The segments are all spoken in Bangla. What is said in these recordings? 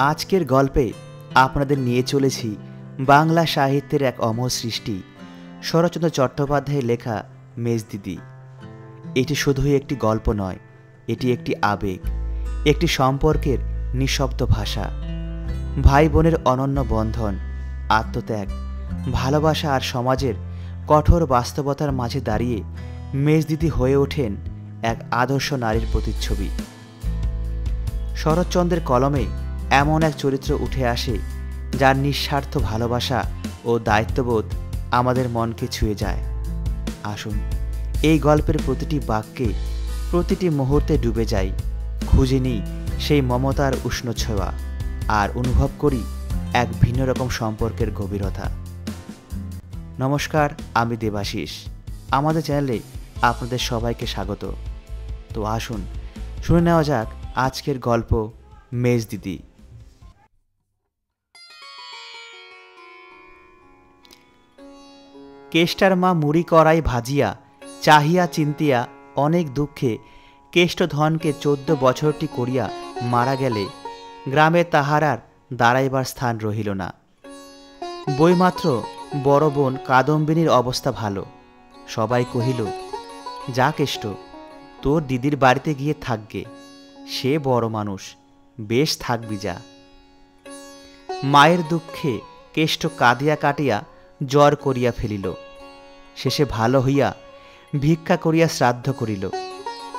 আজকের গল্পে আপনাদের নিয়ে চলেছি বাংলা সাহিত্যের এক অমর সৃষ্টি শরৎচন্দ্র চট্টোপাধ্যায়ের লেখা মেজদিদি। এটি শুধুই একটি গল্প নয়, এটি একটি আবেগ, একটি সম্পর্কের নিঃশব্দ ভাষা, ভাই বোনের অনন্য বন্ধন, আত্মত্যাগ, ভালোবাসা আর সমাজের কঠোর বাস্তবতার মাঝে দাঁড়িয়ে মেজদিদি হয়ে ওঠেন এক আদর্শ নারীর প্রতিচ্ছবি। শরৎচন্দ্রের কলমে এমন এক চরিত্র উঠে আসে যার নিঃস্বার্থ ভালোবাসা ও দায়িত্ববোধ আমাদের মনকে ছুঁয়ে যায়। আসুন এই গল্পের প্রতিটি বাক্যে, প্রতিটি মুহূর্তে ডুবে যাই, খুঁজে নিই সেই মমতার উষ্ণ ছোঁয়া আর অনুভব করি এক ভিন্ন রকম সম্পর্কের গভীরতা। নমস্কার, আমি দেবাশিস। আমাদের চ্যানেলে আপনাদের সবাইকে স্বাগত। তো আসুন শুনে নেওয়া যাক আজকের গল্প মেজদিদি। কেষ্টার মা মুড়ি কড়াই ভাজিয়া চাহিয়া চিন্তিয়া অনেক দুঃখে কেষ্টধনকে 14 বছরটি করিয়া মারা গেলে গ্রামে তাহার আর দাঁড়াইবার স্থান রহিল না। বইমাত্র বড় বোন কাদম্বিনীর অবস্থা ভালো। সবাই কহিল, যা কেষ্ট, তোর দিদির বাড়িতে গিয়ে থাকগে, সে বড় মানুষ, বেশ থাকবি যা। মায়ের দুঃখে কেষ্ট কাঁদিয়া কাটিয়া জ্বর করিয়া ফেলিল। শেষে ভালো হইয়া ভিক্ষা করিয়া শ্রাদ্ধ করিল।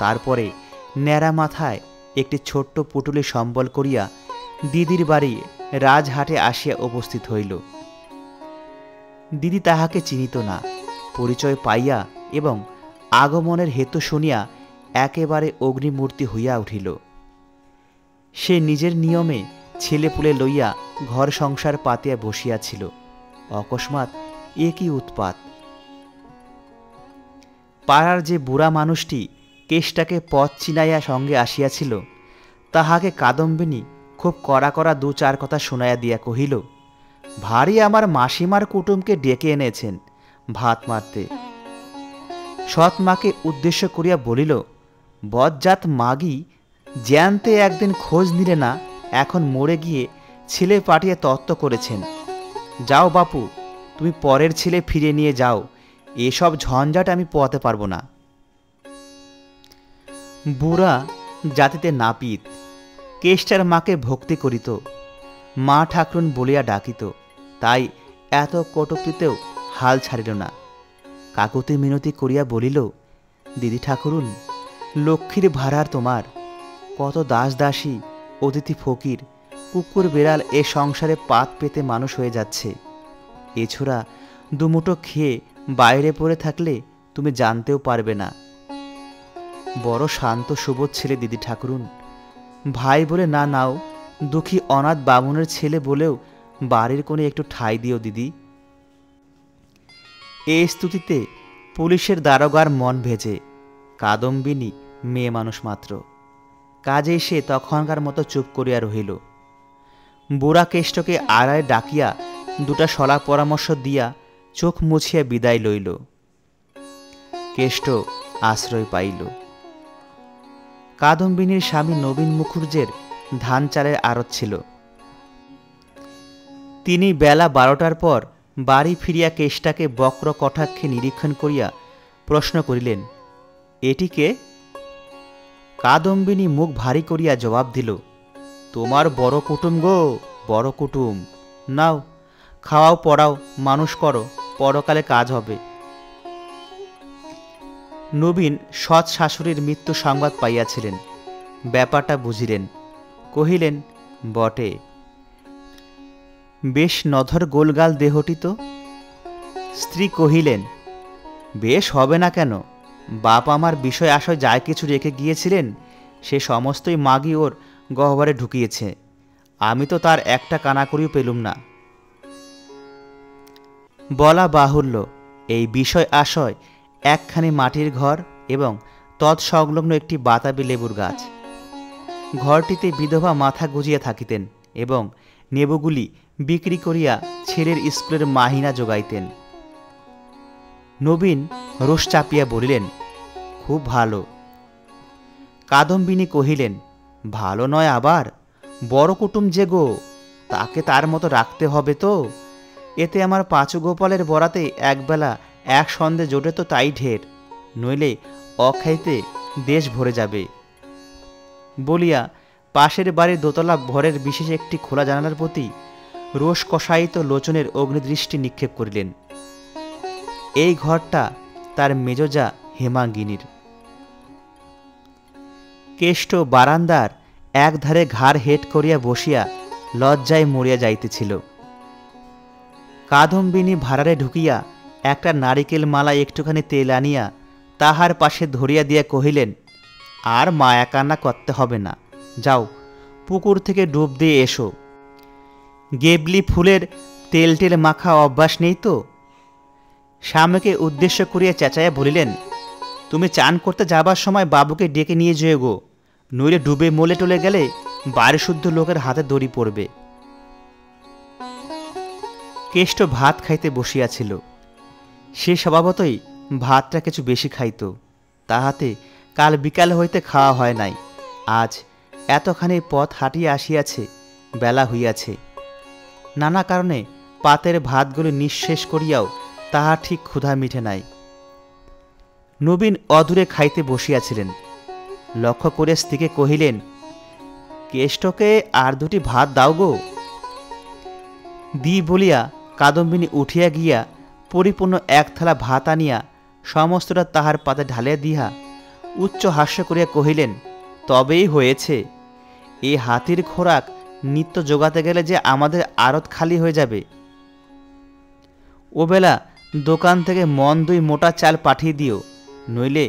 তারপরে ন্যাড়া মাথায় একটি ছোট্ট পুটুলি সম্বল করিয়া দিদির বাড়ি রাজহাটে আসিয়া উপস্থিত হইল। দিদি তাহাকে চিনিত না। পরিচয় পাইয়া এবং আগমনের হেতু শুনিয়া একেবারে অগ্নিমূর্তি হইয়া উঠিল। সে নিজের নিয়মে ছেলেপুলে লইয়া ঘর সংসার পাতিয়া বসিয়াছিল। অকস্মাৎ এ কি উৎপাত! পাড়ার যে বুড়া মানুষটি কেষ্টাকে পথ চিনাইয়া সঙ্গে আসিয়াছিল, তাহাকে কাদম্বিনী খুব কড়া কড়া 2-4 কথা শোনাইয়া দিয়া কহিল, ভারী আমার মাসিমার কুটুমকে ডেকে এনেছেন ভাত মারতে। সৎ মাকে উদ্দেশ্য করিয়া বলিল, বজ্জাত মাগি জ্যান্তে একদিন খোঁজ নিলে না, এখন মরে গিয়ে ছেলে পাঠিয়ে তত্ত্ব করেছেন। যাও বাপু, তুমি পরের ছেলে ফিরে নিয়ে যাও, এসব ঝঞ্ঝাট আমি পোয়াতে পারবো না। বুড়া জাতিতে নাপিত, কেষ্টার মাকে ভক্তি করিত, মা ঠাকুরুন বলিয়া ডাকিত, তাই এত কটূক্তিতেও হাল ছাড়িল না। কাকুতি মিনতি করিয়া বলিল, দিদি ঠাকুরুন, লক্ষ্মীর ভাড়ার তোমার, কত দাস দাসী, অতিথি ফকির, কুকুর বেড়াল এ সংসারে পাত পেতে মানুষ হয়ে যাচ্ছে। এছাড়া দুমুটো খেয়ে বাইরে পড়ে থাকলে তুমি জানতেও পারবে না। বড় শান্ত সুবোধ ছেলে দিদি ঠাকুরুন, ভাই বলে না নাও, দুঃখী অনাথ বামুনের ছেলে বলেও বাড়ির কোণে একটু ঠাঁই দিও দিদি। এ স্তুতিতে পুলিশের দারোগার মন ভেজে। কাদম্বিনী মেয়ে মানুষ মাত্র, কাজেই সে তখনকার মতো চুপ করিয়া রহিল। বুড়া কেষ্টকে আড়ায় ডাকিয়া 2টা সলা পরামর্শ দিয়া চোখ মুছিয়া বিদায় লইল। কেষ্ট আশ্রয় পাইল। কাদম্বিনীর স্বামী নবীন মুখুর্জের ধান চালের আড়ত ছিল। তিনি বেলা 12টার পর বাড়ি ফিরিয়া কেষ্টাকে বক্র কটাক্ষে নিরীক্ষণ করিয়া প্রশ্ন করিলেন, এটিকে? কাদম্বিনী মুখ ভারী করিয়া জবাব দিল, তোমার বড় কুটুম গো, বড় কুটুম। নাও, খাওয়াও, পড়াও, মানুষ করো, পরকালে কাজ হবে। নবীন সৎ শাশুড়ির মৃত্যু সংবাদ পাইয়াছিলেন, ব্যাপারটা বুঝিলেন। কহিলেন, বটে, বেশ নধর গোলগাল দেহটি তো। স্ত্রী কহিলেন, বেশ হবে না কেন? বাপ আমার বিষয় আশয় যাই কিছু রেখে গিয়েছিলেন, সে সমস্তই মাগি ওর গহ্বরে ঢুকিয়েছে। আমি তো তার একটা কানাকড়িও পেলুম না। বলা বাহুল্য, এই বিষয় আশয় একখানি মাটির ঘর এবং তৎসংলগ্ন একটি বাতাবি লেবুর গাছ। ঘরটিতে বিধবা মাথা গুজিয়া থাকিতেন এবং নেবুগুলি বিক্রি করিয়া ছেলের স্কুলের মাহিনা যোগাইতেন। নবীন রোষ চাপিয়া বলিলেন, খুব ভালো। কাদম্বিনী কহিলেন, ভালো নয় আবার, বড় কুটুম যে গো, তাকে তার মতো রাখতে হবে তো। এতে আমার পাঁচু গোপালের বরাতে একবেলা এক সন্ধে জোটে তো তাই ঢের, নইলে অখাইতে দেশ ভরে যাবে। বলিয়া পাশের বাড়ির দোতলা ঘরের বিশেষ একটি খোলা জানালার প্রতি রোষ কষায়িত লোচনের অগ্নিদৃষ্টি নিক্ষেপ করিলেন। এই ঘরটা তার মেজজা হেমাঙ্গিনীর। কেষ্ট বারান্দার একধারে ঘাড় হেট করিয়া বসিয়া লজ্জায় মরিয়া যাইতেছিল। কাদম্বিনী ভাড়ারে ঢুকিয়া একটা নারিকেল মালা একটুখানি তেল আনিয়া তাহার পাশে ধরিয়া দিয়া কহিলেন, আর মায়া কান্না করতে হবে না, যাও পুকুর থেকে ডুব দিয়ে এসো। গেবলি ফুলের তেল টেল মাখা অভ্যাস নেই তো? স্বামীকে উদ্দেশ্য করিয়া চেঁচাইয়া বলিলেন, তুমি চান করতে যাবার সময় বাবুকে ডেকে নিয়ে যেও গো, নইলে ডুবে মলে টলে গেলে বাড়ি শুদ্ধ লোকের হাতে দড়ি পড়বে। কেষ্ট ভাত খাইতে বসিয়াছিল। সে স্বভাবতই ভাতটা কিছু বেশি খাইত, তাহাতে কাল বিকাল হইতে খাওয়া হয় নাই। আজ এতখানি পথ হাঁটিয়া আসিয়াছে, বেলা হইয়াছে। নানা কারণে পাতের ভাতগুলি নিঃশেষ করিয়াও তাহার ঠিক ক্ষুধা মিঠে নাই। নবীন অদূরে খাইতে বসিয়াছিলেন। লক্ষ্য করে স্ত্রীকে কহিলেন, কেষ্টকে আর দুটি ভাত দাও গো। দি বলিয়া কাদম্বিনী উঠিয়া গিয়া পরিপূর্ণ এক থালা ভাত আনিয়া সমস্তটা তাহার পাতে ঢালিয়া দিহা উচ্চ হাস্য করিয়া কহিলেন, তবেই হয়েছে। এই হাতির খোরাক নিত্য জোগাতে গেলে যে আমাদের আড়ত খালি হয়ে যাবে। ওবেলা দোকান থেকে মন 2 মোটা চাল পাঠিয়ে দিও, নইলে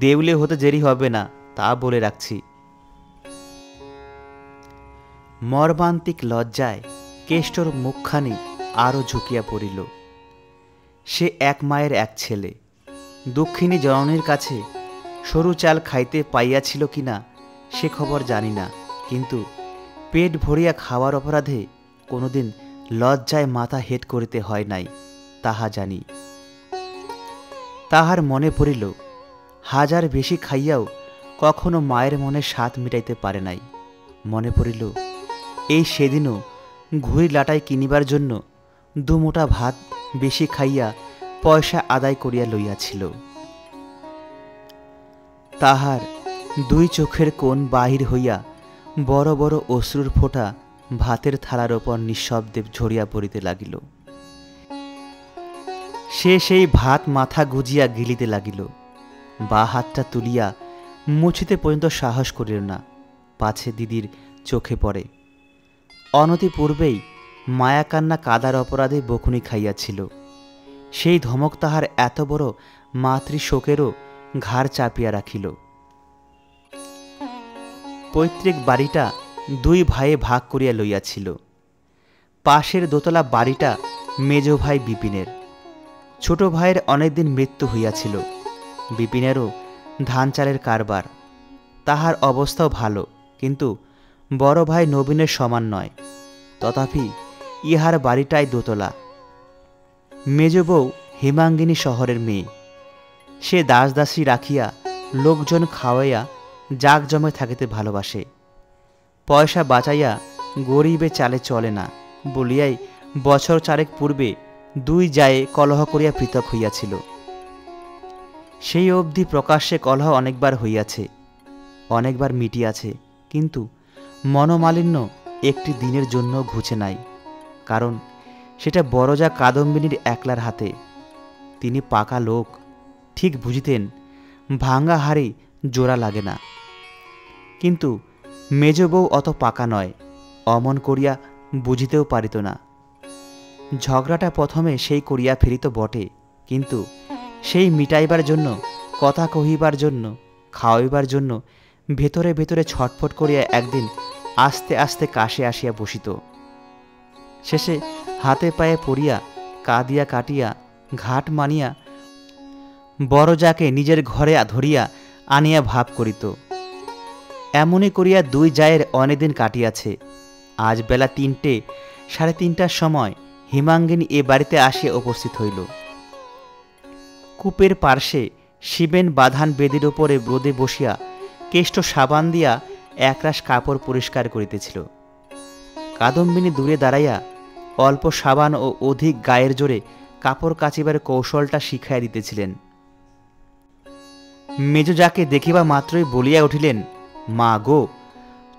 দেউলে হতে দেরি হবে না, তা বলে রাখছি। মর্মান্তিক লজ্জায় কেষ্টর মুখখানি আরও ঝুঁকিয়া পড়িল। সে এক মায়ের এক ছেলে। দুঃখিনী জননীর কাছে সরু চাল খাইতে পাইয়াছিল কিনা সে খবর জানি না, কিন্তু পেট ভরিয়া খাওয়ার অপরাধে কোনোদিন লজ্জায় মাথা হেট করিতে হয় নাই, তাহা জানি। তাহার মনে পড়িল, হাজার বেশি খাইয়াও কখনো মায়ের মনে স্বাদ মিটাইতে পারে নাই। মনে পড়িল, এই সেদিনও ঘুড়ি লাটাই কিনিবার জন্য 2 মোটা ভাত বেশি খাইয়া পয়সা আদায় করিয়া লইয়াছিল। তাহার 2 চোখের কোণ বাহির হইয়া বড় বড় অশ্রুর ফোঁটা ভাতের থালার ওপর নিঃশব্দে ঝরিয়া পড়িতে লাগিল। সে সেই ভাত মাথা গুজিয়া গিলিতে লাগিল। বা হাতটা তুলিয়া মুছিতে পর্যন্ত সাহস করিল না, পাছে দিদির চোখে পড়ে। অনতি পূর্বেই মায়াকান্না কাদার অপরাধে বকুনি খাইয়াছিল। সেই ধমক তাহার এত বড় মাতৃশোকেরও ঘাড় চাপিয়া রাখিল। পৈতৃক বাড়িটা 2 ভাইয়ে ভাগ করিয়া লইয়াছিল। পাশের দোতলা বাড়িটা মেজ ভাই বিপিনের। ছোট ভাইয়ের অনেকদিন মৃত্যু হইয়াছিল। বিপিনেরও ধান চালের কারবার। তাহার অবস্থাও ভালো, কিন্তু বড় ভাই নবীনের সমান নয়। তথাপি ইহার বাড়িটাই দোতলা। মেজ বউ হেমাঙ্গিনী শহরের মেয়ে। সে দাসদাসী রাখিয়া লোকজন খাওয়াইয়া জাঁকজমে থাকিতে ভালোবাসে। পয়সা বাঁচাইয়া গরিবে চালে চলে না বলিয়াই বছর 4 পূর্বে 2 জায়ে কলহ করিয়া পৃথক হইয়াছিল। সেই অবধি প্রকাশ্যে কলহ অনেকবার হইয়াছে, অনেকবার মিটিয়াছে, কিন্তু মনোমালিন্য একটি দিনের জন্য ঘুচে নাই। কারণ সেটা বড়জা কাদম্বিনীর একলার হাতে। তিনি পাকা লোক, ঠিক বুঝিতেন ভাঙা হাড়ি জোড়া লাগে না। কিন্তু মেজ বউ অত পাকা নয়, অমন করিয়া বুঝিতেও পারিত না। ঝগড়াটা প্রথমে সেই করিয়া ফিরিত বটে, কিন্তু সেই মিটাইবার জন্য, কথা কহিবার জন্য, খাওয়াইবার জন্য ভেতরে ভেতরে ছটফট করিয়া একদিন আস্তে আস্তে কাশে আসিয়া বসিত। শেষে হাতে পায়ে পড়িয়া কাঁদিয়া কাটিয়া ঘাট মানিয়া বড়জাকে নিজের ঘরে ধরিয়া আনিয়া ভাব করিত। এমনই করিয়া 2 জায়ের অনেকদিন কাটিয়াছে। আজ বেলা 3টে, 3:30টার সময় হেমাঙ্গিনী এ বাড়িতে আসিয়া উপস্থিত হইল। কূপের পার্শ্বে শিবেন বাঁধান বেদির উপরে রোদে বসিয়া কেষ্ট সাবান দিয়া একরাশ কাপড় পরিষ্কার করিতেছিল। কাদম্বিনী দূরে দাঁড়াইয়া অল্প সাবান ও অধিক গায়ের জোরে কাপড় কাচিবার কৌশলটা শিখাইয়া দিতেছিলেন। মেজো যাকে দেখিবা মাত্রই বলিয়া উঠিলেন, মা গো,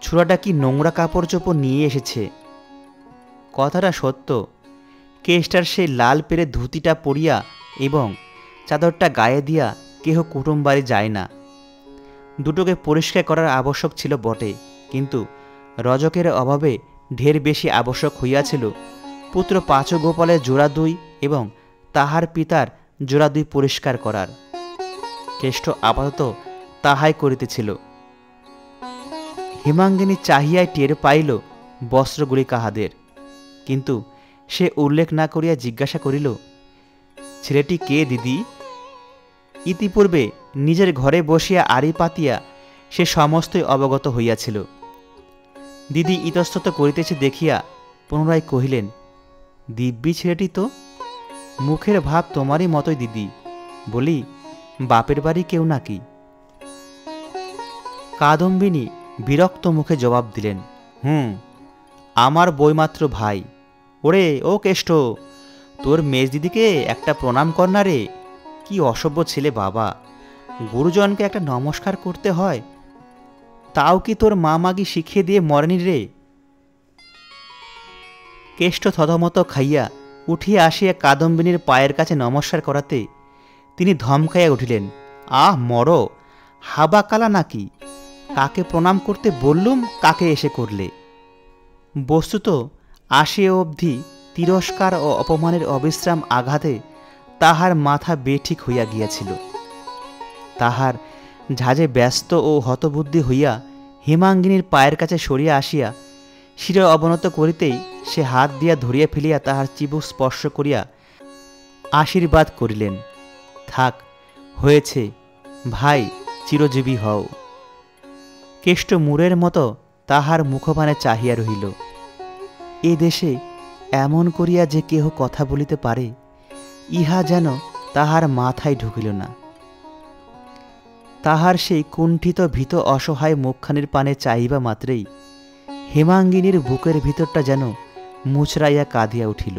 ছোড়াটা কি নোংরা কাপড় চোপড় নিয়ে এসেছে। কথাটা সত্য। কেষ্টার সেই লাল পেরে ধুতিটা পরিয়া এবং চাদরটা গায়ে দিয়া কেহ কুটুম বাড়ি যায় না। দুটোকে পরিষ্কার করার আবশ্যক ছিল বটে, কিন্তু রজকের অভাবে ঢের বেশি আবশ্যক হইয়াছিল পুত্র পাঁচু গোপালের জোড়া দুই এবং তাহার পিতার জোড়া দুই পরিষ্কার করার। কেষ্ট আপাতত তাহাই করিতেছিল। হেমাঙ্গিনী চাহিয়ায় টের পাইল বস্ত্রগুলি কাহাদের, কিন্তু সে উল্লেখ না করিয়া জিজ্ঞাসা করিল, ছেলেটি কে দিদি? ইতিপূর্বে নিজের ঘরে বসিয়া আড়ি পাতিয়া সে সমস্তই অবগত হইয়াছিল। দিদি ইতস্তত করিতেছে দেখিয়া পুনরায় কহিলেন, দিব্যি ছেলেটি তো, মুখের ভাব তোমারই মতোই দিদি। বলি, বাপের বাড়ি কেউ নাকি? কাদম্বিনী বিরক্ত মুখে জবাব দিলেন, আমার বইমাত্র ভাই। ওরে ও কেষ্ট, তোর মেজ দিদিকে একটা প্রণাম কর না রে। কি অসভ্য ছেলে বাবা, গুরুজনকে একটা নমস্কার করতে হয়, তাও কি তোর মা মাগি শিখিয়ে দিয়ে মরেনি রে? কেষ্ট থতমত খাইয়া উঠিয়া আসিয়া কাদম্বিনীর পায়ের কাছে নমস্কার করাতে তিনি ধমকাইয়া উঠিলেন, আহ মরো, হাবা কালা নাকি? কাকে প্রণাম করতে বললুম, কাকে এসে করলে? বস্তুত আসিয়া অবধি তিরস্কার ও অপমানের অবিশ্রাম আঘাতে তাহার মাথা বেঠিক হইয়া গিয়াছিল। তাহার ঝাঁজে ব্যস্ত ও হতবুদ্ধি হইয়া হেমাঙ্গিনীর পায়ের কাছে সরিয়া আসিয়া শিরা অবনত করিতেই সে হাত দিয়া ধরিয়া ফেলিয়া তাহার চিবুক স্পর্শ করিয়া আশীর্বাদ করিলেন, থাক, হয়েছে ভাই, চিরজীবী হও। কেষ্ট মূরের মতো তাহার মুখপানে চাহিয়া রহিল। এ দেশে এমন করিয়া যে কেহ কথা বলিতে পারে, ইহা যেন তাহার মাথায় ঢুকিল না। তাহার সেই কুণ্ঠিত ভীত অসহায় মুখখানির পানে চাহিবা মাত্রেই হেমাঙ্গিনীর বুকের ভিতরটা যেন মুচড়াইয়া কাঁদিয়া উঠিল।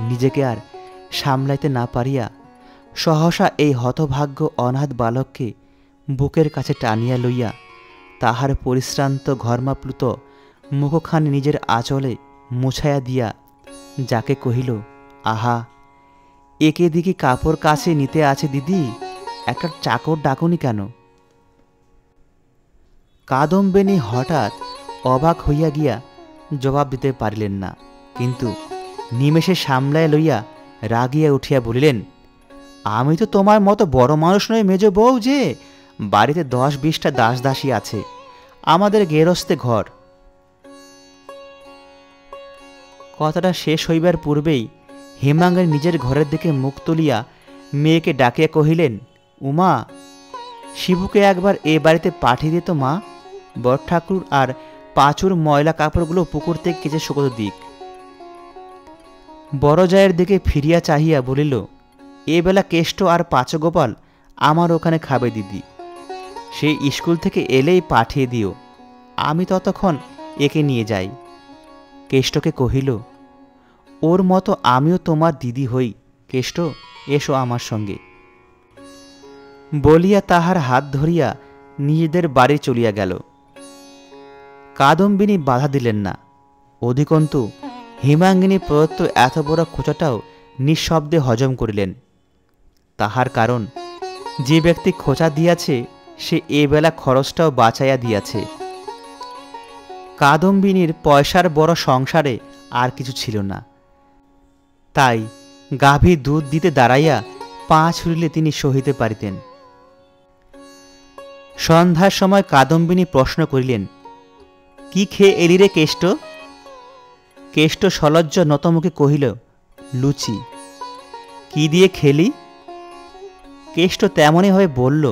নিজেকে আর সামলাইতে না পারিয়া সহসা এই হতভাগ্য অনাথ বালককে বুকের কাছে টানিয়া লইয়া তাহার পরিশ্রান্ত ঘর্মাপ্লুত মুখখানি নিজের আঁচলে মুছাইয়া দিয়া যাকে কহিল, আহা, একে দিকে কাপড় কাছে নিতে আছে দিদি, একটা চাকর ডাকুনি কেন? কাদম্বিনী হঠাৎ অবাক হইয়া গিয়া জবাব দিতে পারিলেন না, কিন্তু নিমেষে সামলাইয়া লইয়া রাগিয়া উঠিয়া বলিলেন, আমি তো তোমার মতো বড় মানুষ নই মেজ বউ যে বাড়িতে 10-20টা দাস দাসী আছে, আমাদের গেরস্তে ঘর। কথাটা শেষ হইবার পূর্বেই হেমাঙ্গিনী নিজের ঘরের দিকে মুখ তুলিয়া মেয়েকে ডাকিয়া কহিলেন, উমা, শিবুকে একবার এ বাড়িতে পাঠিয়ে দিত মা, বড় ঠাকুর আর পাঁচুর ময়লা কাপড়গুলো পুকুর থেকে কেচে শুকোতে দিক। বড় জায়ের দিকে ফিরিয়া চাহিয়া বলিল, এ বেলা কেষ্ট আর পাঁচু গোপাল আমার ওখানে খাবে দিদি, সেই স্কুল থেকে এলেই পাঠিয়ে দিও, আমি ততক্ষণ একে নিয়ে যাই। কেষ্টকে কহিল, ওর মতো আমিও তোমার দিদি হই, কেষ্ট, এসো আমার সঙ্গে। বলিয়া তাহার হাত ধরিয়া নিজেদের বাড়ি চলিয়া গেল। কাদম্বিনী বাধা দিলেন না, অধিকন্তু হেমাঙ্গিনী প্রদত্ত এত বড় খোঁচাটাও নিঃশব্দে হজম করিলেন। তাহার কারণ, যে ব্যক্তি খোঁচা দিয়াছে সে এ বেলা খরচটাও বাঁচাইয়া দিয়াছে। কাদম্বিনীর পয়সার বড় সংসারে আর কিছু ছিল না, তাই গাভী দুধ দিতে দাঁড়াইয়া পা ছুড়িলে তিনি সহিতে পারিতেন। সন্ধ্যার সময় কাদম্বিনী প্রশ্ন করিলেন, কি খেয়ে এলি রে কেষ্ট? কেষ্ট সলজ্জ নতমুখে কহিল, লুচি। কি দিয়ে খেলি? কেষ্ট তেমনই ভাবে বলল,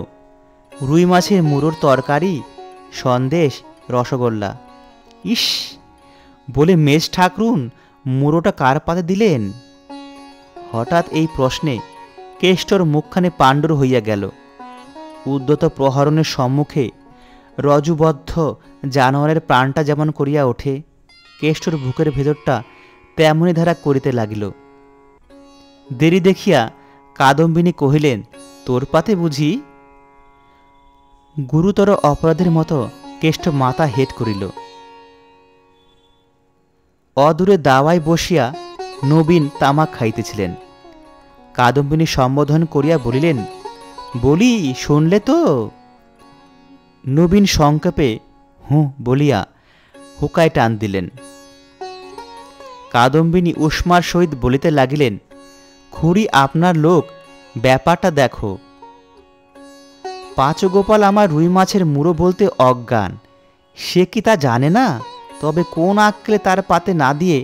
রুই মাছের মুড়োর তরকারি, সন্দেশ, রসগোল্লা। ইস, বলে মেজ ঠাকরুন মুড়োটা কার পাতে দিলেন? হঠাৎ এই প্রশ্নে কেষ্টর মুখখানে পাণ্ডুর হইয়া গেল। উদ্যত প্রহরণের সম্মুখে রজুবদ্ধ জানোয়ারের প্রাণটা যেমন করিয়া ওঠে, কেষ্টর বুকের ভেতরটা তেমনি ধারা করিতে লাগিল। দেরি দেখিয়া কাদম্বিনী কহিলেন, তোর পাতে বুঝি? গুরুতর অপরাধের মতো কেষ্ট মাথা হেট করিল। অদূরে দাওয়ায় বসিয়া নবীন তামাক খাইতেছিলেন। কাদম্বিনী সম্বোধন করিয়া বলিলেন, বলি শুনলে তো? নবীন সংক্ষেপে হুঁ বলিয়া হুকায় টান দিলেন। কাদম্বিনী উষ্মার সহিত বলিতে লাগিলেন, খুড়ি আপনার লোক, ব্যাপারটা দেখো। পাঁচগোপাল আমার রুই মাছের মুড়ো বলতে অজ্ঞান, সে কি তা জানে না? তবে কোন আক্কেলে তার পাতে না দিয়ে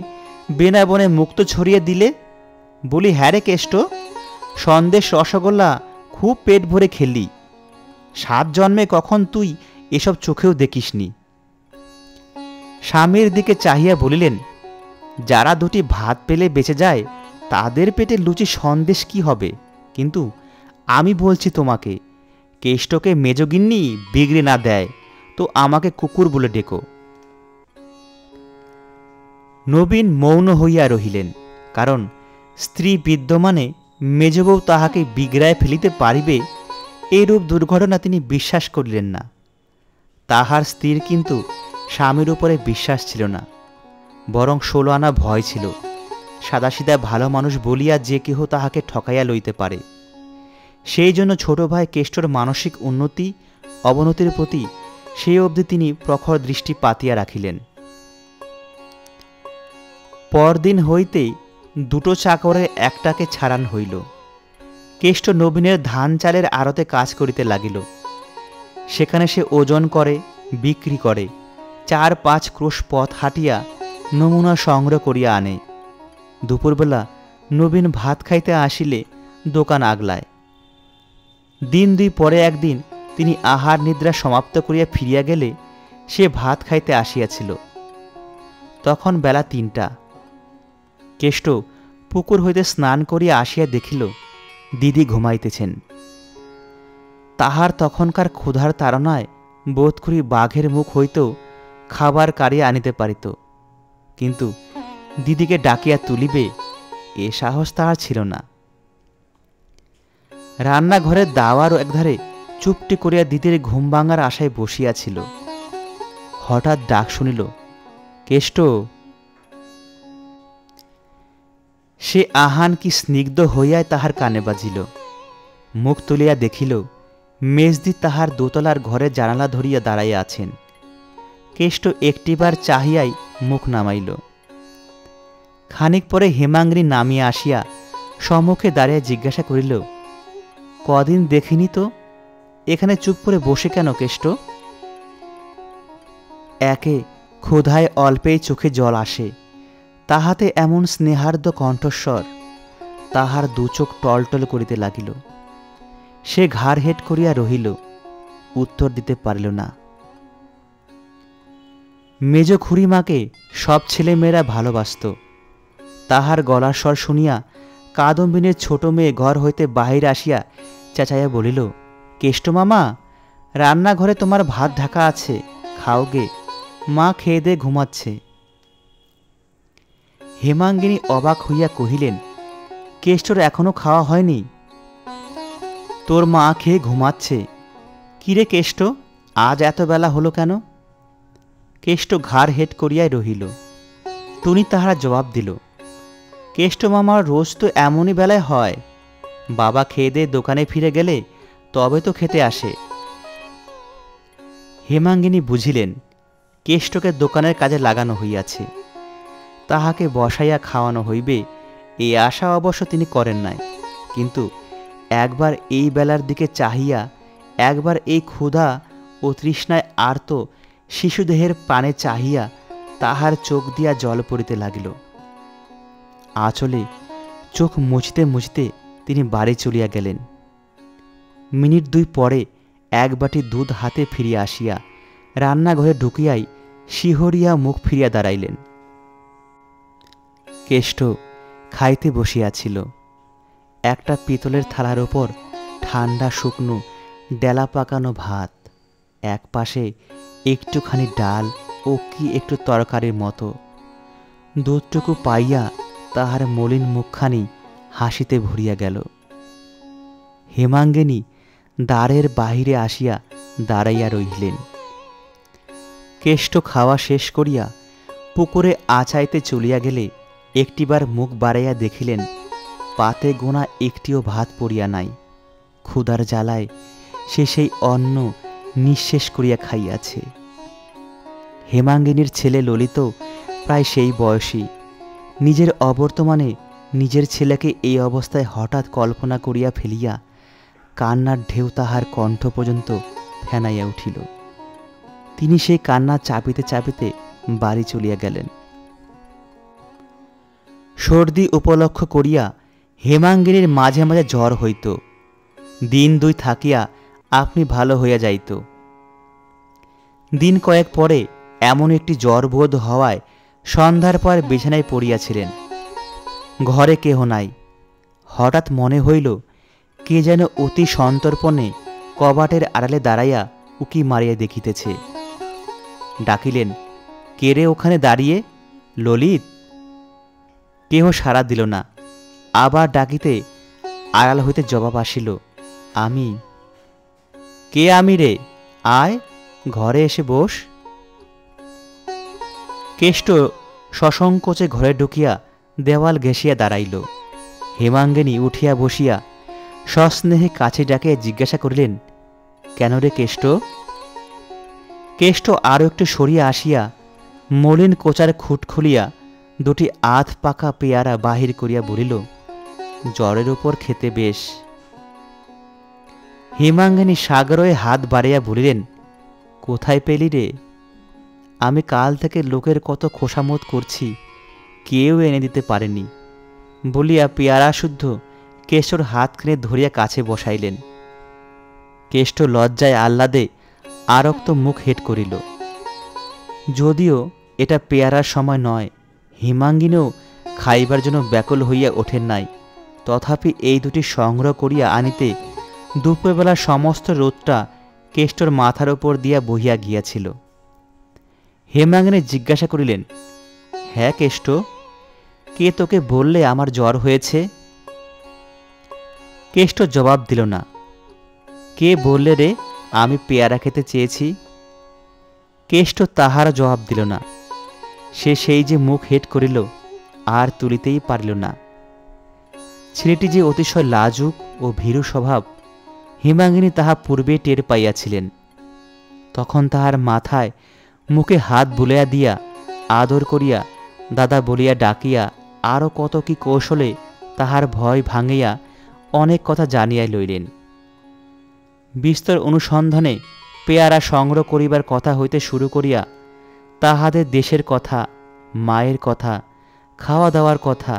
বেনা বনে মুক্ত ছড়িয়ে দিলে? বলি, হ্যাঁ রে কেষ্ট, সন্দেশ রসগোল্লা খুব পেট ভরে খেলি, 7 জন্মে কখন তুই এসব চোখেও দেখিসনি। স্বামীর দিকে চাহিয়া বলিলেন, যারা দুটি ভাত পেলে বেঁচে যায় তাদের পেটে লুচি সন্দেশ কি হবে? কিন্তু আমি বলছি তোমাকে, কেষ্টকে মেজগিন্নি বিগড়ে না দেয় তো আমাকে কুকুর বলে ডেকো। নবীন মৌন হইয়া রহিলেন, কারণ স্ত্রী বিদ্যমানে মেজবউ তাহাকে বিগড়ায় ফেলিতে পারিবে এইরূপ দুর্ঘটনা তিনি বিশ্বাস করিলেন না। তাহার স্ত্রীর কিন্তু স্বামীর উপরে বিশ্বাস ছিল না, বরং 16 আনা ভয় ছিল। সাদাসিধা ভালো মানুষ বলিয়া যে কেহ তাহাকে ঠকাইয়া লইতে পারে। সেই জন্য ছোট ভাই কেষ্টর মানসিক উন্নতি অবনতির প্রতি সেই অবধি তিনি প্রখর দৃষ্টি পাতিয়া রাখিলেন। পরদিন হইতেই 2টো চাকরের একটাকে ছাড়ান হইল। কেষ্ট নবীনের ধান চালের আড়তে কাজ করিতে লাগিল। সেখানে সে ওজন করে, বিক্রি করে, 4-5 ক্রোশ পথ হাঁটিয়া নমুনা সংগ্রহ করিয়া আনে। দুপুরবেলা নবীন ভাত খাইতে আসিলে দোকান আগলায়। দিন 2 পরে একদিন তিনি আহার নিদ্রা সমাপ্ত করিয়া ফিরিয়া গেলে সে ভাত খাইতে আসিয়াছিল। তখন বেলা 3টা। কেষ্ট পুকুর হইতে স্নান করিয়া আসিয়া দেখিল দিদি ঘুমাইতেছেন। তাহার তখনকার ক্ষুধার তাড়নায় বোধ করি বাঘের মুখ হইতেও খাবার কাড়িয়া আনিতে পারিত, কিন্তু দিদিকে ডাকিয়া তুলিবে এ সাহস তাহার ছিল না। রান্নাঘরের দাওয়ার একধারে চুপটি করিয়া দিদির ঘুম ভাঙার আশায় বসিয়াছিল। হঠাৎ ডাক শুনিল, কেষ্ট। সে আহান কি স্নিগ্ধ হইয়াই তাহার কানে বাজিল। মুখ তুলিয়া দেখিল মেজদি তাহার দোতলার ঘরে জানালা ধরিয়া দাঁড়াইয়া আছেন। কেষ্ট একটিবার চাহিয়াই মুখ নামাইল। খানিক পরে হেমাঙ্গিনী নামিয়া আসিয়া সম্মুখে দাঁড়িয়ে জিজ্ঞাসা করিল, কদিন দেখিনি তো, এখানে চুপ করে বসে কেন কেষ্ট? একে ক্ষুধায় অল্পেই চোখে জল আসে, তাহাতে এমন স্নেহার্দ্র কণ্ঠস্বর। তাহার 2 চোখ টলটল করিতে লাগিল। সে ঘাড় হেট করিয়া রহিল, উত্তর দিতে পারিল না। মেজ খুড়িমাকে সব ছেলেমেয়েরা ভালোবাসত। তাহার গলার স্বর শুনিয়া কাদম্বিনীর ছোট মেয়ে ঘর হইতে বাহির আসিয়া চেঁচাইয়া বলিল, কেষ্ট মামা, রান্নাঘরে তোমার ভাত ঢাকা আছে, খাও গে, মা খেয়ে দে ঘুমাচ্ছে। হেমাঙ্গিনী অবাক হইয়া কহিলেন, কেষ্টর এখনো খাওয়া হয়নি? তোর মা খেয়ে ঘুমাচ্ছে। কিরে কেষ্ট, আজ এত বেলা হলো কেন? কেষ্ট ঘাড় হেট করিয়াই রহিল। টুনি তাহারা জবাব দিল, কেষ্ট মামার রোজ তো এমনই বেলায় হয়, বাবা খেয়ে দিয়ে দোকানে ফিরে গেলে তবে তো খেতে আসে। হেমাঙ্গিনী বুঝিলেন কেষ্টকে দোকানের কাজে লাগানো হইয়াছে, তাহাকে বসাইয়া খাওয়ানো হইবে এই আশা অবশ্য তিনি করেন নাই। কিন্তু একবার এই বেলার দিকে চাহিয়া, একবার এই ক্ষুধা ও তৃষ্ণায় আর্ত শিশুদেহের পানে চাহিয়া তাহার চোখ দিয়া জল পড়িতে লাগিল। আঁচলে চোখ মুছতে মুছতে তিনি বাড়ি চলিয়া গেলেন। মিনিট 2 পরে 1 বাটি দুধ হাতে ফিরিয়া আসিয়া রান্নাঘরে ঢুকিয়াই শিহরিয়া মুখ ফিরিয়া দাঁড়াইলেন। কেষ্ট খাইতে বসিয়াছিল। একটা পিতলের থালার ওপর ঠান্ডা শুকনো ডেলা পাকানো ভাত, এক পাশে একটুখানি ডাল ও কি একটু তরকারির মতো, দুধটুকু পাইয়া তাহার মলিন মুখখানি হাসিতে ভরিয়া গেল। হেমাঙ্গিনী দ্বারের বাহিরে আসিয়া দাঁড়াইয়া রহিলেন। কেষ্ট খাওয়া শেষ করিয়া পুকুরে আচাইতে চলিয়া গেলে একটিবার মুখ বাড়াইয়া দেখিলেন পাতে গোনা একটিও ভাত পড়িয়া নাই। ক্ষুধার জ্বালায় সে সেই অন্ন নিঃশেষ করিয়া খাইয়াছে। হেমাঙ্গিনীর ছেলে ললিত প্রায় সেই বয়সী। নিজের অবর্তমানে নিজের ছেলেকে এই অবস্থায় হঠাৎ কল্পনা করিয়া ফেলিয়া কান্নার ঢেউ তাহার কণ্ঠ পর্যন্ত ফেনাইয়া উঠিল। তিনি সেই কান্না চাপিতে চাপিতে বাড়ি চলিয়া গেলেন। সর্দি উপলক্ষ করিয়া হেমাঙ্গিনীর মাঝে মাঝে জ্বর হইত। দিন দুই থাকিয়া আপনি ভালো হইয়া যাইত। দিন কয়েক পরে এমন একটি জ্বর বোধ হওয়ায় সন্ধ্যার পর বিছানায় পড়িয়াছিলেন। ঘরে কেহ নাই। হঠাৎ মনে হইল কে যেন অতি সন্তর্পণে কবাটের আড়ালে দাঁড়াইয়া উকি মারিয়া দেখিতেছে। ডাকিলেন, কে রে ওখানে দাঁড়িয়ে? ললিত। কেহ সাড়া দিল না। আবার ডাকিতে আড়াল হইতে জবাব আসিল, আমি। কে আমি রে? আয়, ঘরে এসে বস। কেষ্ট সসংকোচে ঘরে ঢুকিয়া দেওয়াল ঘেঁষিয়া দাঁড়াইল। হেমাঙ্গিনী উঠিয়া বসিয়া সস্নেহে কাছে ডাকিয়া জিজ্ঞাসা করিলেন, কেন রে কেষ্ট? কেষ্ট আরও একটু সরিয়া আসিয়া মলিন কোচার খুঁট খুলিয়া দুটি আধ পাকা পেয়ারা বাহির করিয়া বলিল, জ্বরের উপর খেতে বেশ। হেমাঙ্গিনী সাগরয়ে হাত বাড়াইয়া বলিলেন, কোথায় পেলি রে? আমি কাল থেকে লোকের কত খোসামত করছি, কেউ এনে দিতে পারেনি বলিয়া পেয়ারা শুদ্ধ কেষ্টর হাতখানি ধরিয়া কাছে বসাইলেন। কেষ্ট লজ্জায় আহ্লাদে আরক্ত মুখ হেঁট করিল। যদিও এটা পেয়ারার সময় নয়, হেমাঙ্গিনীও খাইবার জন্য ব্যাকুল হইয়া ওঠেন নাই, তথাপি এই দুটি সংগ্রহ করিয়া আনিতে দুপুরবেলা সমস্ত রোদটা কেষ্টর মাথার উপর দিয়া বহিয়া গিয়াছিল। হেমাঙ্গিনী জিজ্ঞাসা করিলেন, হ্যাঁ কেষ্ট, কে তোকে বললে আমার জ্বর হয়েছে? কেষ্ট জবাব দিল না। কে বললে রে আমি পেয়ারা খেতে চেয়েছি? কেষ্ট তাহার জবাব দিল না। সে সেই যে মুখ হেঁট করিল, আর তুলিতেই পারিল না। ছেলেটি যে অতিশয় লাজুক ও ভীরু স্বভাব হেমাঙ্গিনী তাহা পূর্বে টের পাইয়াছিলেন। তখন তাহার মাথায় মুখে হাত বুলাইয়া দিয়া আদর করিয়া দাদা বলিয়া ডাকিয়া আরও কত কি কৌশলে তাহার ভয় ভাঙিয়া অনেক কথা জানিয়া লইলেন। বিস্তর অনুসন্ধানে পেয়ারা সংগ্রহ করিবার কথা হইতে শুরু করিয়া তাহাদের দেশের কথা, মায়ের কথা, খাওয়া দাওয়ার কথা,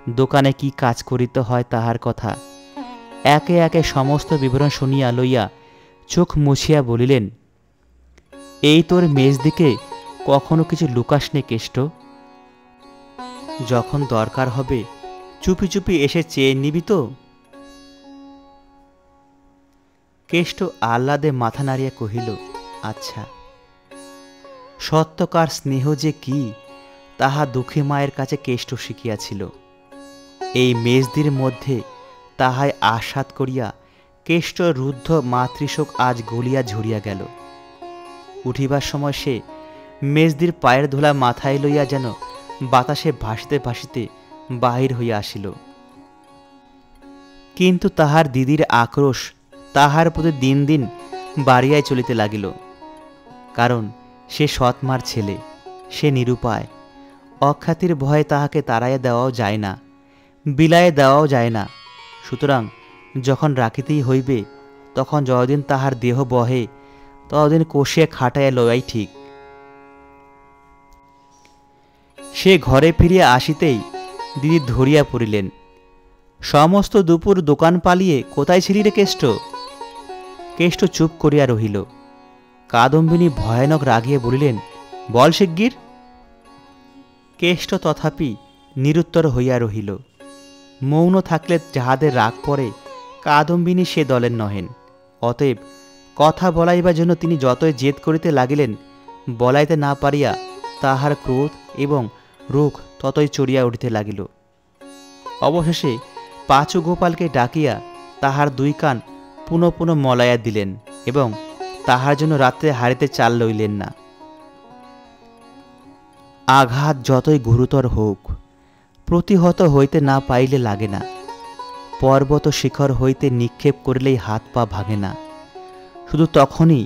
দোকানে কি কাজ করিতে হয় তাহার কথা, একে একে সমস্ত বিবরণ শুনিয়া লইয়া চোখ মুছিয়া বলিলেন, এই তোর মেজদিকে কখনো কিছু লুকাস নে কেষ্ট? যখন দরকার হবে চুপি চুপি এসে চেয়ে নিবি তো? কেষ্ট আহ্লাদে মাথা নাড়িয়া কহিল, আচ্ছা। সত্যকার স্নেহ যে কি তাহা দুঃখী মায়ের কাছে কেষ্ট শিখিয়াছিল। এই মেজদির মধ্যে তাহাই আস্বাদ করিয়া কেষ্ট রুদ্ধ মাতৃশোক আজ গলিয়া ঝরিয়া গেল। উঠিবার সময় সে মেজদির পায়ের ধুলা মাথায় লইয়া যেন বাতাসে ভাসিতে ভাসিতে বাহির হইয়া আসিল। কিন্তু তাহার দিদির আক্রোশ তাহার প্রতি দিন দিন বাড়িয়াই চলিতে লাগিল। কারণ সে সৎমার ছেলে, সে নিরুপায়। অখ্যাতির ভয়ে তাহাকে তাড়াইয়া দেওয়াও যায় না, বিলাইয়া দেওয়াও যায় না। সুতরাং যখন রাখিতেই হইবে, তখন যতদিন তাহার দেহ বহে ততদিন কষিয়া খাটাইয়া লওয়াই ঠিক। সে ঘরে ফিরিয়া আসিতেই দিদি ধরিয়া পড়িলেন, সমস্ত দুপুর দোকান পালিয়ে কোথায় ছিলি রে কেষ্ট? কেষ্ট চুপ করিয়া রহিল। কাদম্বিনী ভয়ানক রাগিয়া বলিলেন, বল শিগগির। কেষ্ট তথাপি নিরুত্তর হইয়া রহিল। মৌন থাকলে যাহাদের রাগ পড়ে, কাদম্বিনী সে দলের নহেন। অতএব কথা বলাইবার জন্য তিনি যতই জেদ করিতে লাগিলেন, বলাইতে না পারিয়া তাহার ক্রোধ এবং রোগ ততই চড়িয়া উঠিতে লাগিল। অবশেষে পাঁচু গোপালকে ডাকিয়া তাহার 2 কান পুনঃ পুনঃ মলাইয়া দিলেন এবং তাহার জন্য রাত্রে হাড়িতে চাল লইলেন না। আঘাত যতই গুরুতর হোক, প্রতিহত হইতে না পাইলে লাগে না। পর্বত শিখর হইতে নিক্ষেপ করিলেই হাত পা ভাঙে না, শুধু তখনই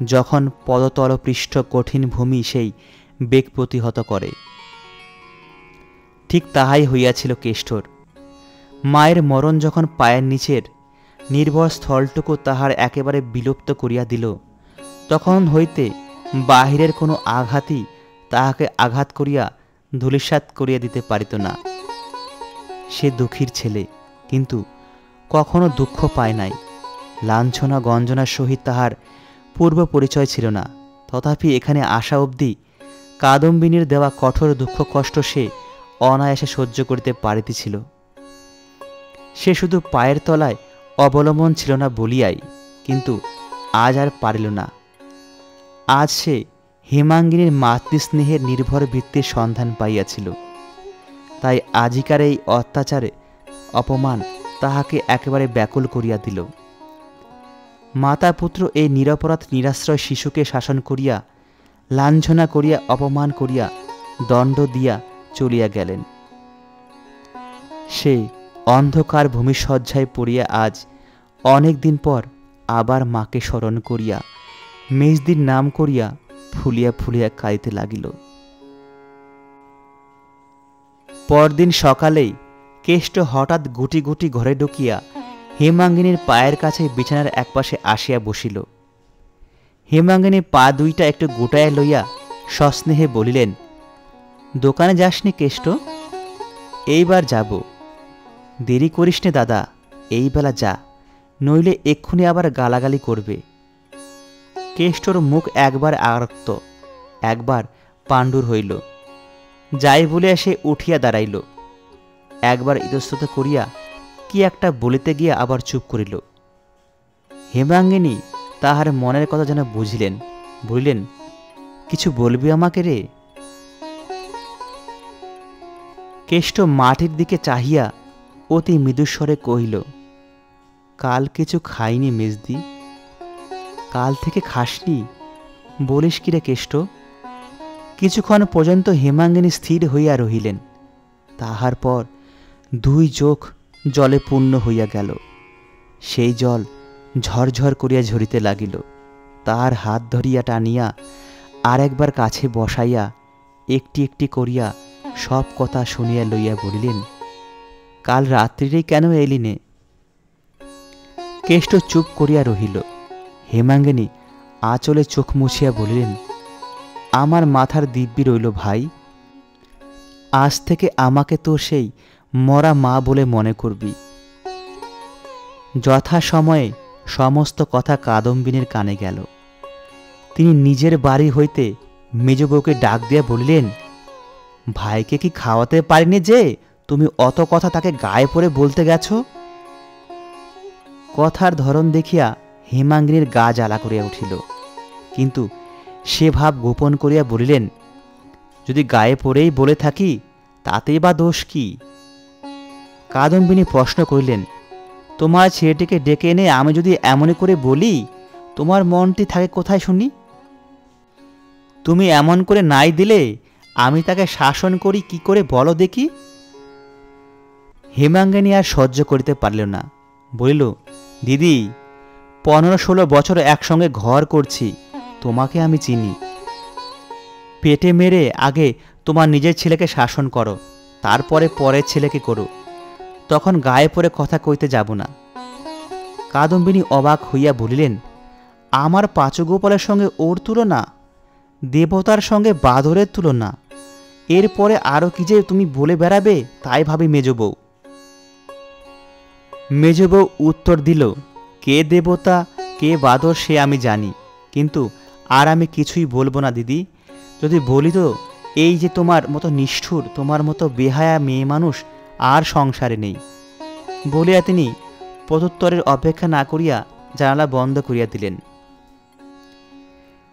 যখন পদতল পৃষ্ঠ কঠিন ভূমি সেই বেগ প্রতিহত করে। ঠিক তাহাই হইয়াছিল কেষ্টর। মায়ের মরণ যখন পায়ের নিচের নির্ভর স্থলটুকু তাহার একেবারে বিলুপ্ত করিয়া দিল, তখন হইতে বাহিরের কোনো আঘাতই তাহাকে আঘাত করিয়া ধূলিসাৎ করিয়া দিতে পারিত না। সে দুঃখীর ছেলে, কিন্তু কখনো দুঃখ পায় নাই। লাঞ্ছনা গঞ্জনার সহিত তাহার পূর্ব পরিচয় ছিল না, তথাপি এখানে আসা অবধি কাদম্বিনীর দেওয়া কঠোর দুঃখ কষ্ট সে অনায়াসে সহ্য করিতে পারিতেছিল। সে শুধু পায়ের তলায় অবলম্বন ছিল না বলিয়াই, কিন্তু আজ আর পারিল না। আজ সে হেমাঙ্গিনীর মাতৃস্নেহের নির্ভর ভিত্তির সন্ধান পাইয়াছিল। তাই আজিকার এই অত্যাচারে অপমান তাহাকে একেবারে ব্যাকুল করিয়া দিল। মাতা পুত্র এই নিরপরাধ নিরাশ্রয় শিশুকে শাসন করিয়া, লাঞ্ছনা করিয়া, অপমান করিয়া, দণ্ড দিয়া চলিয়া গেলেন। সে অন্ধকার ভূমিশয্যায় পড়িয়া আজ অনেক দিন পর আবার মাকে স্মরণ করিয়া মেজদির নাম করিয়া ফুলিয়া ফুলিয়া কাঁদিতে লাগিল। পরদিন সকালেই কেষ্ট হঠাৎ গুটি গুটি ঘরে ঢুকিয়া হেমাঙ্গিনীর পায়ের কাছে বিছানার একপাশে আসিয়া বসিল। হেমাঙ্গিনী পা 2টা একটু গোটায় লইয়া সস্নেহে বলিলেন, দোকানে যাসনি কেষ্ট? এইবার যাব। দেরি করিস নে দাদা, এই বেলা যা, নইলে এক্ষুনি আবার গালাগালি করবে। কেষ্টর মুখ একবার আরক্ত, একবার পাণ্ডুর হইল। যাই বলিয়া সে উঠিয়া দাঁড়াইল। একবার ইতস্তত করিয়া কি একটা বলিতে গিয়া আবার চুপ করিল। হেমাঙ্গিনী তাহার মনের কথা যেন বুঝিলেন, বলিলেন, কিছু বলবি আমাকে রে? কেষ্ট মাটির দিকে চাহিয়া অতি মৃদুস্বরে কহিল, কাল কিছু খাইনি মেজদি। কাল থেকে খাসনি? বলিস কি রে কেষ্ট? কিছুক্ষণ পর্যন্ত হেমাঙ্গিনী স্থির হইয়া রহিলেন। তাহার পর 2 চোখ জলে পূর্ণ হইয়া গেল। সেই জল ঝরঝর করিয়া ঝরিতে লাগিল। তাহার হাত ধরিয়া টানিয়া আর একবার কাছে বসাইয়া একটি একটি করিয়া সব কথা শুনিয়া লইয়া বলিলেন, কাল রাত্রিরেই কেন এলি নে? কেষ্ট চুপ করিয়া রহিল। হেমাঙ্গিনী আঁচলে চোখ মুছিয়া বলিলেন, আমার মাথার দিব্যি রইল ভাই। আজ থেকে আমাকে তো সেই মরা মা বলে মনে করবি। যথাসময়ে সমস্ত কথা কাদম্বিনীর কানে গেল। তিনি নিজের বাড়ি হইতে মেজ বউকে ডাক দিয়া বলিলেন, ভাইকে কি খাওয়াতে পারিনি যে তুমি অত কথা তাকে গায়ে পড়ে বলতে গেছ? কথার ধরন দেখিয়া হেমাঙ্গিনীর গা জ্বালা করিয়া উঠিল, কিন্তু সে ভাব গোপন করিয়া বলিলেন, যদি গায়ে পড়েই বলে থাকি তাতেই বা দোষ কি? কাদম্বিনী প্রশ্ন করিলেন, তোমার ছেলেটিকে ডেকে এনে আমি যদি এমনই করে বলি, তোমার মনটি থাকে কোথায় শুনি? তুমি এমন করে নাই দিলে আমি তাকে শাসন করি কি করে বলো দেখি? হেমাঙ্গিনী আর সহ্য করিতে পারল না, বলিল, দিদি, 15-16 বছর একসঙ্গে ঘর করছি, তোমাকে আমি চিনি। পেটে মেরে আগে তোমার নিজের ছেলেকে শাসন করো, তারপরে পরের ছেলেকে করো, তখন গায়ে পড়ে কথা কইতে যাব না। কাদম্বিনী অবাক হইয়া বলিলেন, আমার পাঁচু গোপালের সঙ্গে ওর তুলনা? দেবতার সঙ্গে বাদরের তুলনা? এরপরে আরও কি যে তুমি বলে বেড়াবে তাই ভাবি মেজ বউ। মেজ বউ উত্তর দিল, কে দেবতা কে বাদর সে আমি জানি, কিন্তু আর আমি কিছুই বলবো না দিদি। যদি বলি তো এই যে তোমার মতো নিষ্ঠুর, তোমার মতো বেহায়া মেয়ে মানুষ আর সংসারে নেই। বলিয়া তিনি প্রত্যুত্তরের অপেক্ষা না করিয়া জানালা বন্ধ করিয়া দিলেন।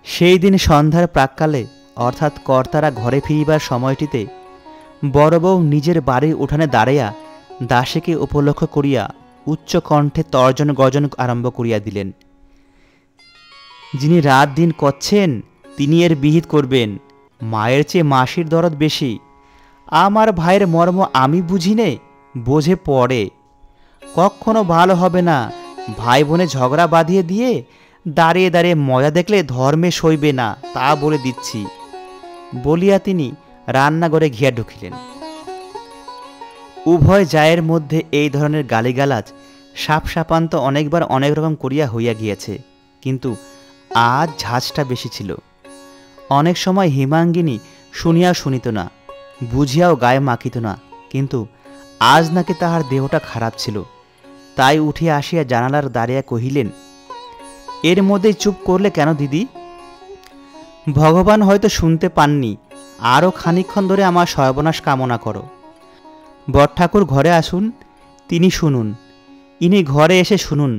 সেই দিন সন্ধ্যার প্রাক্কালে, অর্থাৎ কর্তারা ঘরে ফিরিবার সময়টিতে বড় বউ নিজের বাড়ির উঠানে দাঁড়াইয়া দাসীকে উপলক্ষ করিয়া উচ্চ কণ্ঠে তর্জন গর্জন আরম্ভ করিয়া দিলেন। যিনি রাত দিন করছেন তিনি এর বিহিত করবেন। মায়ের চেয়ে মাসির দরদ বেশি। আমার ভাইয়ের মর্ম আমি বুঝি নে, বোঝে পড়ে। কখনো ভালো হবে না ভাই বোনে ঝগড়া বাঁধিয়ে দিয়ে দাঁড়িয়ে দাঁড়িয়ে মজা দেখলে ধর্মে সইবে না, তা বলে দিচ্ছি বলিয়া তিনি রান্নাঘরে ঘিয়া ঢুকিলেন। উভয় জায়ের মধ্যে এই ধরনের গালিগালাজ সাপসাপান্ত অনেকবার অনেক রকম করিয়া হইয়া গিয়েছে, কিন্তু আজ ঝাঁজটা বেশি ছিল। অনেক সময় হেমাঙ্গিনী শুনিয়াও শুনিত না, বুঝিয়াও গায়ে মাখিত না, কিন্তু আজ নাকি তাহার দেহটা খারাপ ছিল। তাই উঠিয়া আসিয়া জানালার দাঁড়িয়া কহিলেন, এর মধ্যেই চুপ করলে কেন দিদি? ভগবান হয়তো শুনতে পাননি, আরও খানিকক্ষণ ধরে আমার সর্বনাশ কামনা করো। বড়ঠাকুর ঘরে আসুন, তিনি শুনুন। ইনি ঘরে এসে শুনুন,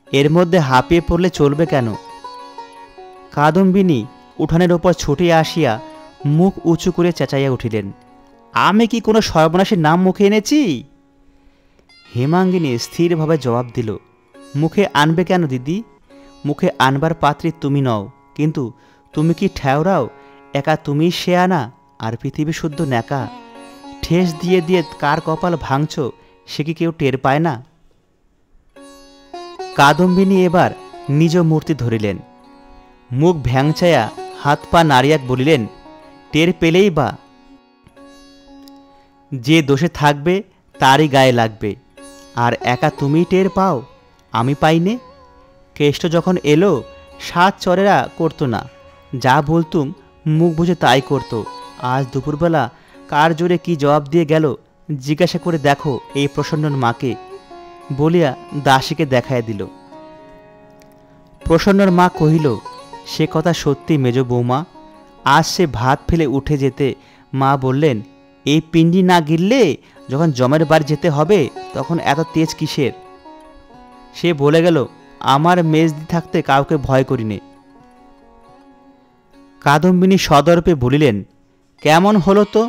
এর মধ্যে হাঁপিয়ে পড়লে চলবে কেন? কাদম্বিনী উঠানের ওপর ছুটিয়া আসিয়া মুখ উঁচু করে চেঁচাইয়া উঠিলেন, আমি কি কোনো সর্বনাশের নাম মুখে এনেছি? হেমাঙ্গিনী স্থিরভাবে জবাব দিল, মুখে আনবে কেন দিদি? মুখে আনবার পাত্রী তুমি নও, কিন্তু তুমি কি ঠেওরাও? একা তুমিই শেয়ানা, আর পৃথিবী শুদ্ধ ন্যাকা। ঠেস দিয়ে দিয়ে কার কপাল ভাঙছ সে কি কেউ টের পায় না? কাদম্বিনী এবার নিজ মূর্তি ধরিলেন, মুখ ভ্যাংচায়া হাত পা নাড়িয়া বলিলেন, টের পেলেই বা? যে দোষে থাকবে তারই গায়ে লাগবে, আর একা তুমিই টের পাও, আমি পাইনে? কেষ্ট যখন এলো সাত চরেরা করতো না, যা বলতুম মুখ বুঝে তাই করত। আজ দুপুরবেলা কার জোরে কি জবাব দিয়ে গেল জিজ্ঞাসা করে দেখো এই প্রসন্নর মাকে, বলিয়া দাসীকে দেখাইয়া দিল। প্রসন্নর মা কহিল, সে কথা সত্যি মেজ বৌমা। আজ সে ভাত ফেলে উঠে যেতে মা বললেন, এই পিণ্ডি না গিললে যখন জমের বাড়ি যেতে হবে তখন এত তেজ কিসের? সে বলে গেল, আমার মেজদি থাকতে কাউকে ভয় করিনে। কাদম্বিনী সদর্পে বলিলেন, কেমন হলো তো,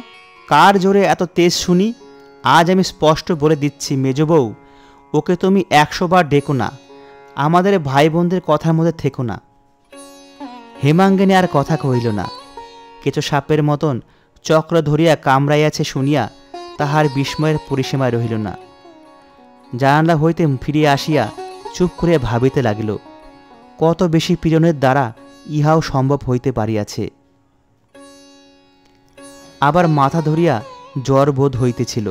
কার জোরে এত তেজ শুনি? আজ আমি স্পষ্ট বলে দিচ্ছি মেজ বউ, ওকে তুমি 100 বার ডেকো না, আমাদের ভাই বোনদের কথার মধ্যে থেকো না। হেমাঙ্গিনী আর কথা কহিল না। কেঁচো সাপের মতন চক্র ধরিয়া কামড়াইয়াছে শুনিয়া তাহার বিস্ময়ের পরিসীমা রহিল না। জানালা হইতে ফিরিয়া আসিয়া চুপ করিয়া ভাবিতে লাগিল, কত বেশি পীড়নের দ্বারা ইহাও সম্ভব হইতে পারিয়াছে। আবার মাথা ধরিয়া জ্বর বোধ হইতেছিল,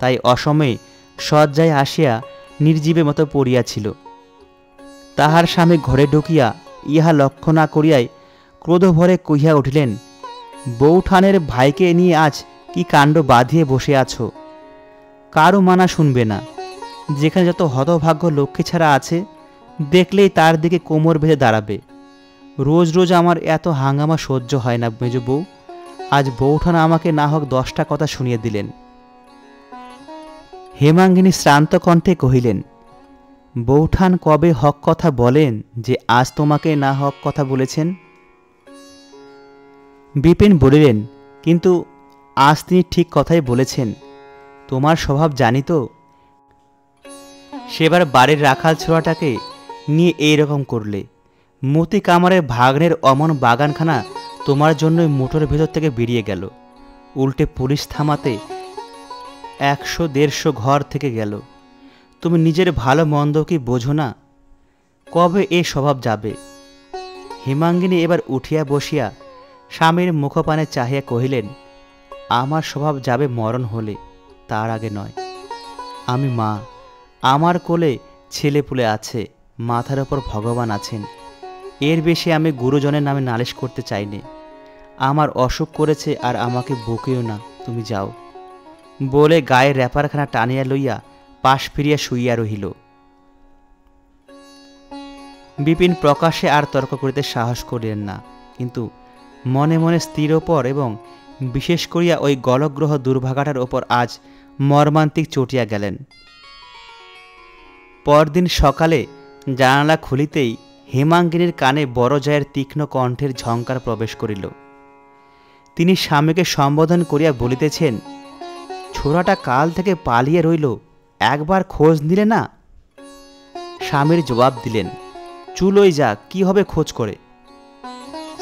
তাই অসময়ে শয্যায় আসিয়া নির্জীবের মতো পড়িয়াছিল। তাহার স্বামী ঘরে ঢুকিয়া ইহা লক্ষ্য না করিয়াই ক্রোধভরে কহিয়া উঠিলেন, বৌঠানের ভাইকে নিয়ে আজ কি কাণ্ড বাঁধিয়ে বসে আছো? কারও মানা শুনবে না। যেখানে যত হতভাগ্য লক্ষ্মী ছাড়া আছে দেখলেই তার দিকে কোমর বেঁধে দাঁড়াবে। রোজ রোজ আমার এত হাঙ্গামা সহ্য হয় না মেজ বউ। আজ বৌঠান আমাকে না হোক 10টা কথা শুনিয়ে দিলেন। হেমাঙ্গিনী শ্রান্ত কণ্ঠে কহিলেন, বৌঠান কবে হক কথা বলেন যে আজ তোমাকে না হক কথা বলেছেন? বিপিন বলিলেন, কিন্তু আজ তিনি ঠিক কথাই বলেছেন। তোমার স্বভাব জানি তো। সেবার বাড়ির রাখাল ছোড়াটাকে নিয়ে এইরকম করলে। মতি কামারের ভাগ্নের অমন বাগানখানা তোমার জন্যই মোটরের ভেতর থেকে বেরিয়ে গেল। উল্টে পুলিশ থামাতে 100-150 ঘর থেকে গেল। তুমি নিজের ভালো মন্দ কি বোঝো না? কবে এ স্বভাব যাবে? হেমাঙ্গিনী এবার উঠিয়া বসিয়া স্বামীর মুখপানে চাহিয়া কহিলেন, আমার স্বভাব যাবে মরণ হলে, তার আগে নয়। আমি মা, আমার কোলে ছেলেপুলে আছে, মাথার ওপর ভগবান আছেন। এর বেশি আমি গুরুজনের নামে নালিশ করতে চাইনি। আমার অসুখ করেছে আর আমাকে বকিও না, তুমি যাও বলে গায়ের র্যাপারখানা টানিয়া লইয়া পাশ ফিরিয়া শুইয়া রহিল। বিপিন প্রকাশ্যে আর তর্ক করিতে সাহস করিলেন না, কিন্তু মনে মনে স্থির ওপর এবং বিশেষ করিয়া ওই গলগ্রহ দুর্ভাগাটার ওপর আজ মর্মান্তিক চটিয়া গেলেন। পরদিন সকালে জানালা খুলিতেই হেমাঙ্গিনীর কানে বড় জয়ের তীক্ষ্ণ কণ্ঠের ঝঙ্কার প্রবেশ করিল। তিনি স্বামীকে সম্বোধন করিয়া বলিতেছেন, ছোড়াটা কাল থেকে পালিয়ে রইল, একবার খোঁজ নিলে না? স্বামীর জবাব দিলেন, চুলোই যাক, কি হবে খোঁজ করে?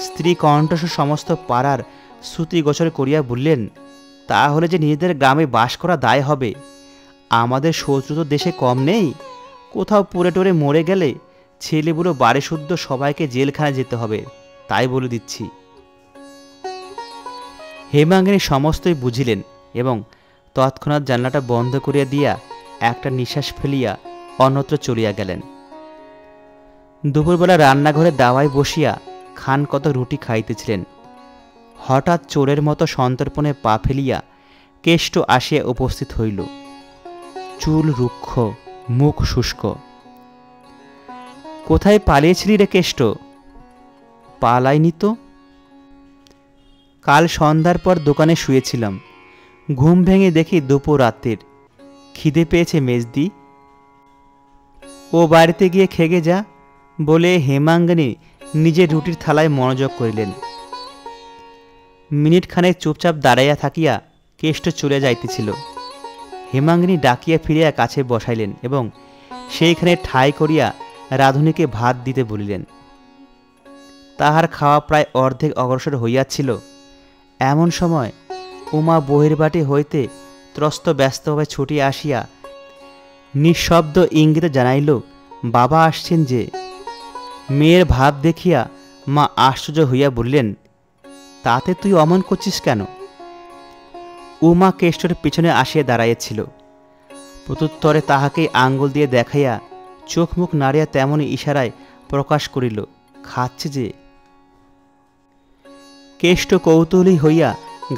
স্ত্রী কণ্ঠস্বর সমস্ত পাড়ার শ্রুতিগোচর করিয়া বললেন, তাহলে যে নিজেদের গ্রামে বাস করা দায় হবে। আমাদের শত্রু তো দেশে কম নেই, কোথাও পুড়ে টরে মরে গেলে ছেলেগুলো বাড়ি শুদ্ধ সবাইকে জেলখানায় যেতে হবে, তাই বলে দিচ্ছি। হেমাঙ্গিনী সমস্তই বুঝিলেন এবং তৎক্ষণাৎ জানলাটা বন্ধ করিয়া দিয়া একটা নিঃশ্বাস ফেলিয়া অন্যত্র চলিয়া গেলেন। দুপুরবেলা রান্নাঘরে দাওয়ায় বসিয়া খান কত রুটি খাইতেছিলেন। হঠাৎ চোরের মতো সন্তর্পণে পা ফেলিয়া কেষ্ট আসিয়া উপস্থিত হইল। চুল রুক্ষ, মুখ শুষ্ক। কোথায় পালিয়েছিলি রে কেষ্ট? পালাইনি তো। কাল সন্ধ্যার পর দোকানে শুয়েছিলাম, ঘুম ভেঙে দেখি দুপুর রাতের। খিদে পেয়েছে মেজদি, ও বাড়িতে গিয়ে খেগে যা বলে হেমাঙ্গিনী নিজের রুটির থালায় মনোযোগ করিলেন। মিনিট খানেক চুপচাপ দাঁড়াইয়া থাকিয়া কেষ্ট চলে যাইতেছিল। হেমাঙ্গিনী ডাকিয়া ফিরিয়া কাছে বসাইলেন এবং সেইখানে ঠাঁই করিয়া রাঁধুনিকে ভাত দিতে বলিলেন। তাহার খাওয়া প্রায় অর্ধেক অগ্রসর হইয়াছিল। এমন সময় উমা বহির্বাটি হইতে ত্রস্ত ব্যস্তভাবে ছুটিয়া আসিয়া নিঃশব্দ ইঙ্গিতে জানাইল, বাবা আসছেন যে। মেয়ের ভাব দেখিয়া মা আশ্চর্য হইয়া বললেন, তাতে তুই অমন করছিস কেন? উমা কেষ্টর পিছনে আসিয়া দাঁড়াইয়াছিল। প্রত্যুত্তরে তাহাকেই আঙ্গুল দিয়ে দেখাইয়া চোখ মুখ নাড়িয়া তেমনই ইশারায় প্রকাশ করিল, খাচ্ছে যে। কেষ্ট কৌতূহলী হইয়া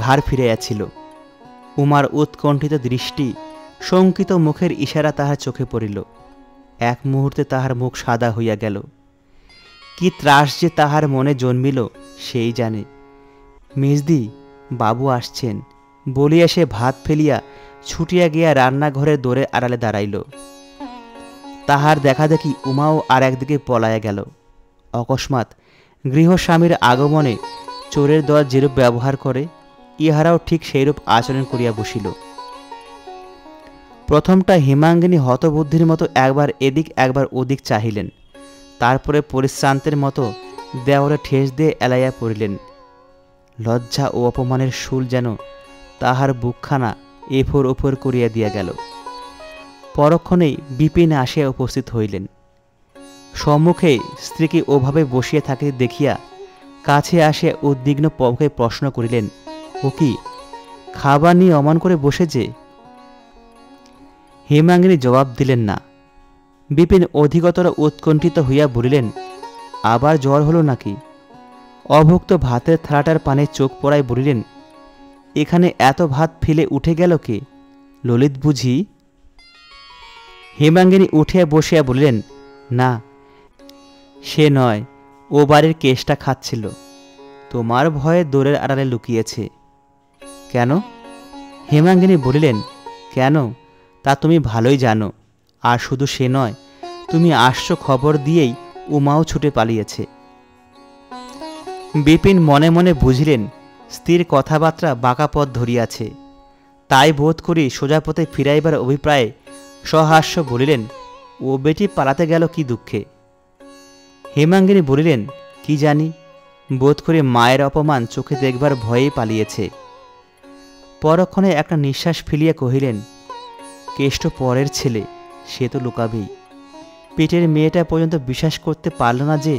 ঘাড় ফিরাইয়াছিল। উমার উৎকণ্ঠিত দৃষ্টি, শঙ্কিত মুখের ইশারা তাহার চোখে পড়িল। এক মুহূর্তে তাহার মুখ সাদা হইয়া গেল। কি ত্রাস যে তাহার মনে জন্মিল সেই জানে। মেজদি, বাবু আসছেন বলিয়া সে ভাত ফেলিয়া ছুটিয়া গিয়া রান্নাঘরের দোরে আড়ালে দাঁড়াইল। তাহার দেখা দেখি উমাও আর একদিকে পলাইয়া গেল। অকস্মাৎ গৃহস্বামীর আগমনে চোরের দল যেরূপ ব্যবহার করে, ইহারাও ঠিক সেইরূপ আচরণ করিয়া বসিল। প্রথমটা হেমাঙ্গিনী হতবুদ্ধির মতো একবার এদিক একবার ওদিক চাহিলেন, তারপরে পরিশ্রান্তের মতো দেওয়ালে ঠেস দিয়ে এলাইয়া পড়িলেন। লজ্জা ও অপমানের শুল যেন তাহার বুকখানা এফোর ওফোর করিয়া দিয়া গেল। পরক্ষণেই বিপিন আসিয়া উপস্থিত হইলেন। সম্মুখে স্ত্রীকে ওভাবে বসিয়া থাকিতে দেখিয়া কাছে আসিয়া উদ্বিগ্ন মুখে প্রশ্ন করিলেন, ও কি খাবার নিয়ে অমন করে বসেছে? হেমাঙ্গিনী জবাব দিলেন না। বিপিন অধিকতর উৎকণ্ঠিত হইয়া বলিলেন, আবার জ্বর হলো নাকি? অভুক্ত ভাতের থালাটার পানে চোখ পড়ায় বলিলেন, এখানে এত ভাত ফেলে উঠে গেল কে? ললিত বুঝি? হেমাঙ্গিনী উঠিয়া বসিয়া বলিলেন, না, সে নয়, ও বাড়ির কেষ্টা খাচ্ছিল, তোমার ভয়ে দোরের আড়ালে লুকিয়েছে। কেন? হেমাঙ্গিনী বলিলেন, কেন তা তুমি ভালোই জানো। আর শুধু সে নয়, তুমি আসছো খবর দিয়েই উমাও ছুটে পালিয়েছে। বিপিন মনে মনে বুঝিলেন স্ত্রীর কথাবার্তা বাঁকা পথ ধরিয়াছে, তাই বোধ করি সোজা পথে ফিরাইবার অভিপ্রায়ে সহাস্য বলিলেন, ও বেটি পালাতে গেল কি দুঃখে? হেমাঙ্গিনী বলিলেন, কি জানি, বোধ করি মায়ের অপমান চোখে দেখবার ভয়েই পালিয়েছে। পরক্ষণে একটা নিঃশ্বাস ফেলিয়া কহিলেন, কেষ্ট পরের ছেলে, সে তো লুকাবেই। পেটের মেয়েটা পর্যন্ত বিশ্বাস করতে পারল না যে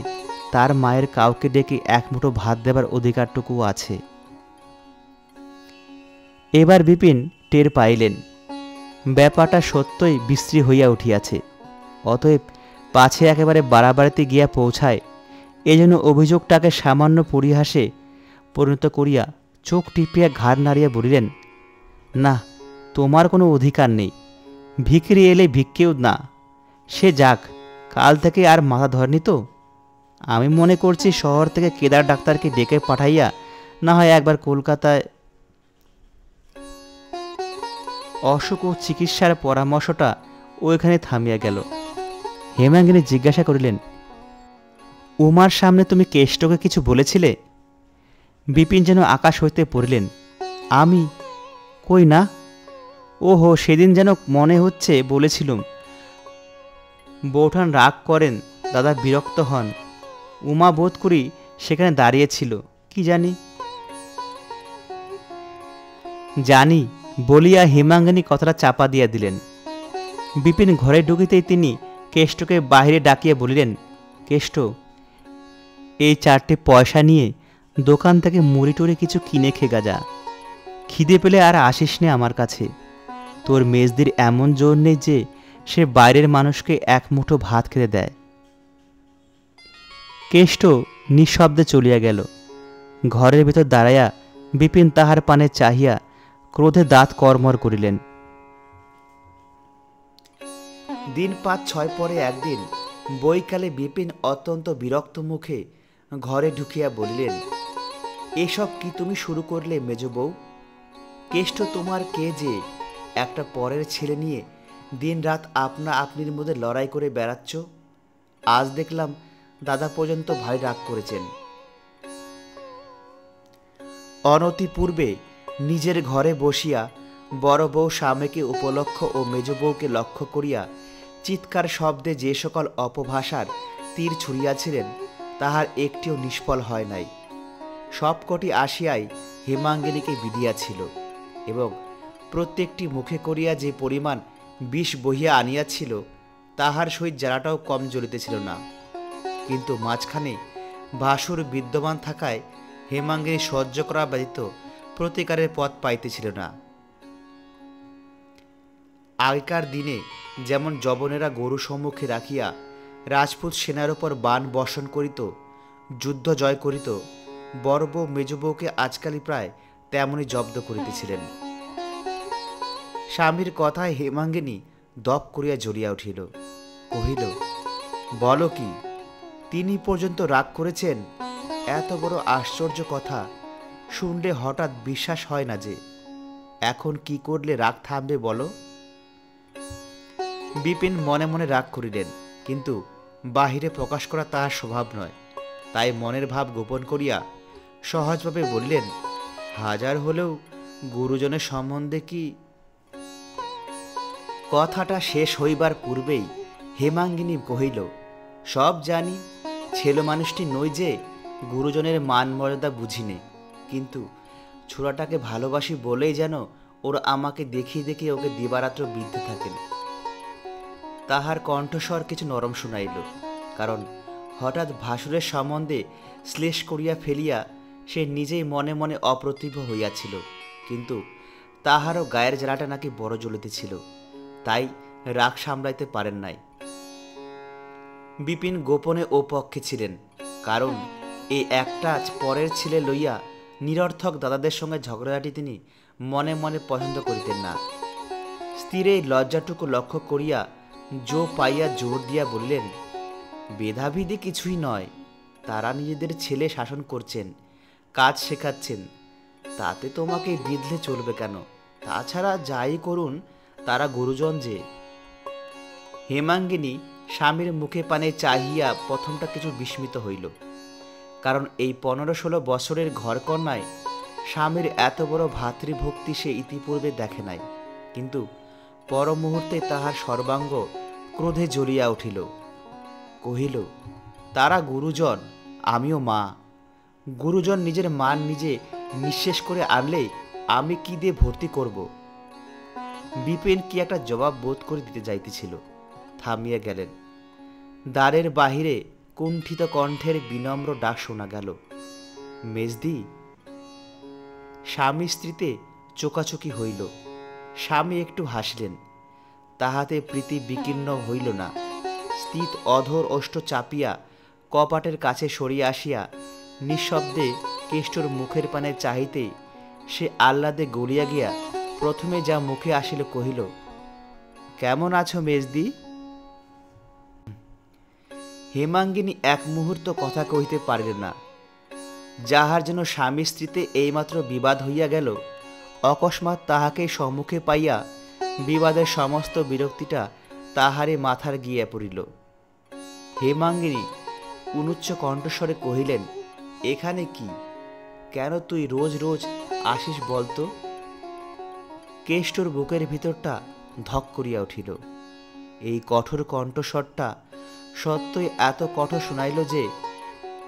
তার মায়ের কাউকে ডেকে এক মুঠো ভাত দেবার অধিকারটুকু আছে। এবার বিপিন টের পাইলেন ব্যাপারটা সত্যই বিশ্রী হইয়া উঠিয়াছে। অতএব পাছে একেবারে বাড়াবাড়িতে গিয়া পৌঁছায়, এজন্য অভিযোগটাকে সামান্য পরিহাসে পরিণত করিয়া চোখ টিপিয়া ঘাড় নাড়িয়া বলিলেন, না, তোমার কোনো অধিকার নেই। ভিখিরি এলে ভিক্ষেও না, সে যাক, কাল থেকে আর মাথা ধরেনি তো। আমি মনে করছি শহর থেকে কেদার ডাক্তারকে ডেকে পাঠাইয়া না হয় একবার কলকাতায় অসুখ ও চিকিৎসার পরামর্শটা ওইখানে থামিয়া গেল। হেমাঙ্গিনী জিজ্ঞাসা করিলেন, উমার সামনে তুমি কেষ্টকে কিছু বলেছিলে? বিপিন যেন আকাশ হইতে পড়িলেন, আমি? কই না। ওহো, সেদিন যেন মনে হচ্ছে বলেছিলুম। বৌঠান রাগ করেন, দাদা বিরক্ত হন। উমা বোধ করি সেখানে দাঁড়িয়েছিল, কি জানি। জানি বলিয়া হেমাঙ্গিনী কথাটা চাপা দিয়া দিলেন। বিপিন ঘরে ঢুকিতেই তিনি কেষ্টকে বাহিরে ডাকিয়া বলিলেন, কেষ্ট, এই 4টে পয়সা নিয়ে দোকান থেকে মুড়ি টুড়ি কিছু কিনে খেগা যা। খিদে পেলে আর আসিস নে আমার কাছে। তোর মেজদির এমন জোর নেই যে সে বাইরের মানুষকে এক মুঠো ভাত খেতে দেয়। কেষ্ট নিঃশব্দে চলিয়া গেল। ঘরের ভিতর দাঁড়াইয়া বিপিন তাহার পানে চাহিয়া ক্রোধে দাঁত কড়মড় করিলেন। দিন 5-6 পরে একদিন বৈকালে বিপিন অত্যন্ত বিরক্ত মুখে ঘরে ঢুকিয়া বলিলেন, এসব কি তুমি শুরু করলে মেজ বউ? কেষ্ট তোমার কে যে একটা পরের ছেলে নিয়ে দিন রাত আপনা আপনির মধ্যে লড়াই করে বেড়াচ্ছ? আজ দেখলাম দাদা পর্যন্ত ভারী রাগ করেছেন। অনতি পূর্বে নিজের ঘরে বসিয়া বড় বউ স্বামীকে উপলক্ষ ও মেজ বউকে লক্ষ্য করিয়া চিৎকার শব্দে যে সকল অপভাষার তীর ছুড়িয়াছিলেন তাহার একটিও নিষ্ফল হয় নাই। সবকটি আসিয়াই হেমাঙ্গিনীকে বিধিয়াছিল এবং প্রত্যেকটি মুখে করিয়া যে পরিমাণ বিষ বহিয়া আনিয়াছিল তাহার সহিত জ্বালাটাও কম জ্বলিতেছিল না। কিন্তু মাঝখানে ভাসুর বিদ্যমান থাকায় হেমাঙ্গিনী সহ্য করা ব্যতীত প্রতিকারের পথ পাইতেছিল না। আগেকার দিনে যেমন যবনেরা গরু সম্মুখে রাখিয়া রাজপুত সেনার উপর বাণ বর্ষণ করিত, যুদ্ধ জয় করিত, বড় বউ মেজ বউকে আজকালই প্রায় তেমনই জব্দ করিতেছিলেন। স্বামীর কথায় হেমাঙ্গিনী দপ করিয়া জ্বলিয়া উঠিল, কহিল, বলো কি, তিনি পর্যন্ত রাগ করেছেন? এত বড় আশ্চর্য কথা শুনলে হঠাৎ বিশ্বাস হয় না যে। এখন কি করলে রাগ থামবে বলো? বিপিন মনে মনে রাগ করিলেন, কিন্তু বাহিরে প্রকাশ করা তাহার স্বভাব নয়। তাই মনের ভাব গোপন করিয়া সহজভাবে বললেন, হাজার হলেও গুরুজনের সম্বন্ধে কি। কথাটা শেষ হইবার পূর্বেই হেমাঙ্গিনী কহিল, সব জানি, ছেলে মানুষটি নই যে গুরুজনের মান মর্যাদা বুঝিনে, কিন্তু ছোড়াটাকে ভালোবাসি বলেই যেন ওরা আমাকে দেখিয়ে দেখিয়ে ওকে দিবারাত্র বিদ্ধে থাকেন। তাহার কণ্ঠস্বর কিছু নরম শোনাইল, কারণ হঠাৎ ভাসুরের সম্বন্ধে শ্লেষ করিয়া ফেলিয়া সে নিজেই মনে মনে অপ্রতিভ হইয়াছিল, কিন্তু তাহারও গায়ের জ্বালাটা নাকি বড় জ্বলিতেছিল, তাই রাগ সামলাইতে পারেন নাই। বিপিন গোপনে ও পক্ষে ছিলেন, কারণ এই একটা পরের ছেলে লইয়া নিরর্থক দাদাদের সঙ্গে ঝগড়াঝাটি তিনি মনে মনে পছন্দ করিতেন না। স্ত্রীর এই লজ্জাটুকু লক্ষ্য করিয়া জো পাইয়া জোর দিয়া বললেন, ভেদাভেদি কিছুই নয়, তারা নিজেদের ছেলে শাসন করছেন, কাজ শেখাচ্ছেন, তাতে তোমাকে বিধলে চলবে কেন? তাছাড়া যাই করুন তারা গুরুজন যে। হেমাঙ্গিনী স্বামীর মুখে পানে চাহিয়া প্রথমটা কিছু বিস্মিত হইল, কারণ এই 15-16 বছরের ঘরকন্যায় স্বামীর এত বড় ভাতৃভক্তি সে ইতিপূর্বে দেখে নাই। কিন্তু পর মুহূর্তে তাহার সর্বাঙ্গ ক্রোধে জ্বলিয়া উঠিল। কহিল, তারা গুরুজন, আমিও মা। গুরুজন নিজের মান নিজে নিঃশেষ করে আনলে আমি কি দিয়ে ভর্তি করব? বিপিন কি একটা জবাব বোধ করে দিতে যাইতেছিল, থামিয়া গেলেন। দ্বারের বাহিরে কুণ্ঠিত কণ্ঠের বিনম্র ডাক শোনা গেল, মেজদি। স্বামী স্ত্রীতে চোকাচোকি হইল। স্বামী একটু হাসিলেন, তাহাতে প্রীতি বিকীর্ণ হইল না। স্থিত অধর ওষ্ঠ চাপিয়া কপাটের কাছে সরিয়া আসিয়া নিঃশব্দে কেষ্টর মুখের পানে চাহিতেই সে আহ্লাদে গড়িয়া গিয়া প্রথমে যা মুখে আসিল কহিল, কেমন আছো মেজদি? হেমাঙ্গিনী এক মুহূর্ত কথা কহিতে পারিল না। যাহার যেন স্বামী স্ত্রীতে এইমাত্র বিবাদ হইয়া গেল, অকস্মাৎ তাহাকে সম্মুখে পাইয়া বিবাদের সমস্ত বিরক্তিটা তাহারে মাথার গিয়া পড়িল। হেমাঙ্গিনী অনুচ্চ কণ্ঠস্বরে কহিলেন, এখানে কি? কেন তুই রোজ রোজ আসিস বলতো? কেষ্টর বুকের ভিতরটা ধক করিয়া উঠিল। এই কঠোর কণ্ঠস্বরটা সত্যই এত কঠোর শোনাইল যে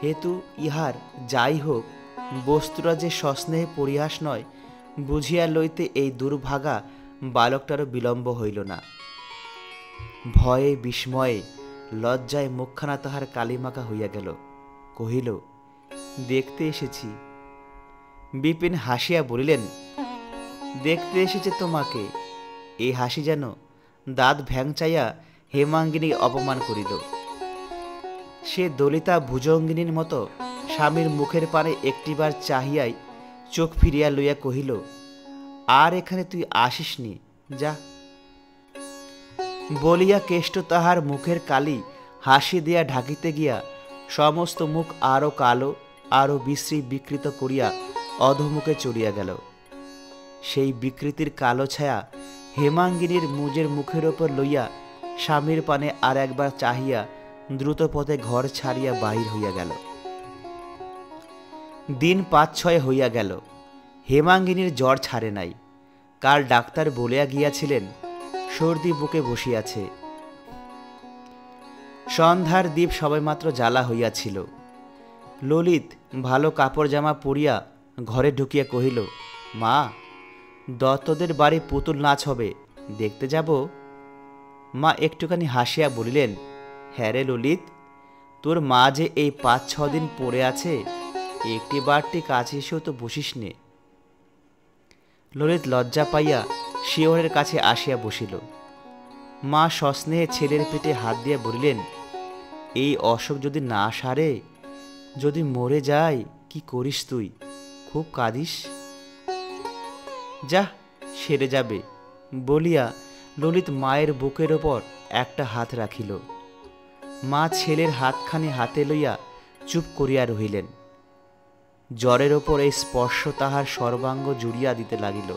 হেতু ইহার যাই হোক, বস্তুরা যে সস্নেহে পরিহাস নয় বুঝিয়া লইতে এই দুর্ভাগা বালকটারও বিলম্ব হইল না। ভয়ে বিস্ময়ে লজ্জায় মুখখানা তাহার কালিমাখা হইয়া গেল। কহিল, দেখতে এসেছি। বিপিন হাসিয়া বলিলেন, দেখতে এসেছে তোমাকে? এই হাসি যেন দাঁত ভ্যাংচাইয়া হেমাঙ্গিনী অপমান করিল। সে দলিতা ভুজঙ্গিনীর মতো স্বামীর মুখের পানে একটিবার চাহিয়াই চোখ ফিরিয়া লইয়া কহিল, আর এখানে তুই আসিস নি, যা। বলিয়া কেষ্ট তাহার মুখের কালি হাসি দিয়া ঢাকিতে গিয়া সমস্ত মুখ আরো কালো আরো বিশ্রী বিকৃত করিয়া অধোমুখে চলিয়া গেল। সেই বিকৃতির কালো ছায়া হেমাঙ্গিনীর মুজের মুখের ওপর লইয়া স্বামীর পানে আর একবার চাহিয়া দ্রুত পথে ঘর ছাড়িয়া বাহির হইয়া গেল। দিন ৫-৬ হইয়া গেল, হেমাঙ্গিনীর জ্বর ছাড়ে নাই। কাল ডাক্তার বলিয়া গিয়াছিলেন সর্দি বুকে বসিয়াছে। সন্ধ্যার দ্বীপ সবেমাত্র জ্বালা হইয়াছিল। ললিত ভালো কাপড় জামা পরিয়া ঘরে ঢুকিয়া কহিল, মা, দত্তদের বাড়ি পুতুল নাচ হবে, দেখতে যাব? মা একটুখানি হাসিয়া বলিলেন, হ্যাঁ রে ললিত, তোর মা যে এই ৫-৬ দিন পড়ে আছে, একটি বারটি কাছে এসেও তো বসিস নে। ললিত লজ্জা পাইয়া শিয়রের কাছে আসিয়া বসিল। মা সস্নেহে ছেলের পেটে হাত দিয়া বলিলেন, এই অসুখ যদি না সারে, যদি মরে যায়, কি করিস তুই? খুব কাঁদিস। যা, সেরে যাবে বলিয়া ললিত মায়ের বুকের ওপর একটা হাত রাখিল। মা ছেলের হাতখানি হাতে লইয়া চুপ করিয়া রহিলেন। জ্বরের ওপর এই স্পর্শ তাহার সর্বাঙ্গ জুড়িয়া দিতে লাগিল।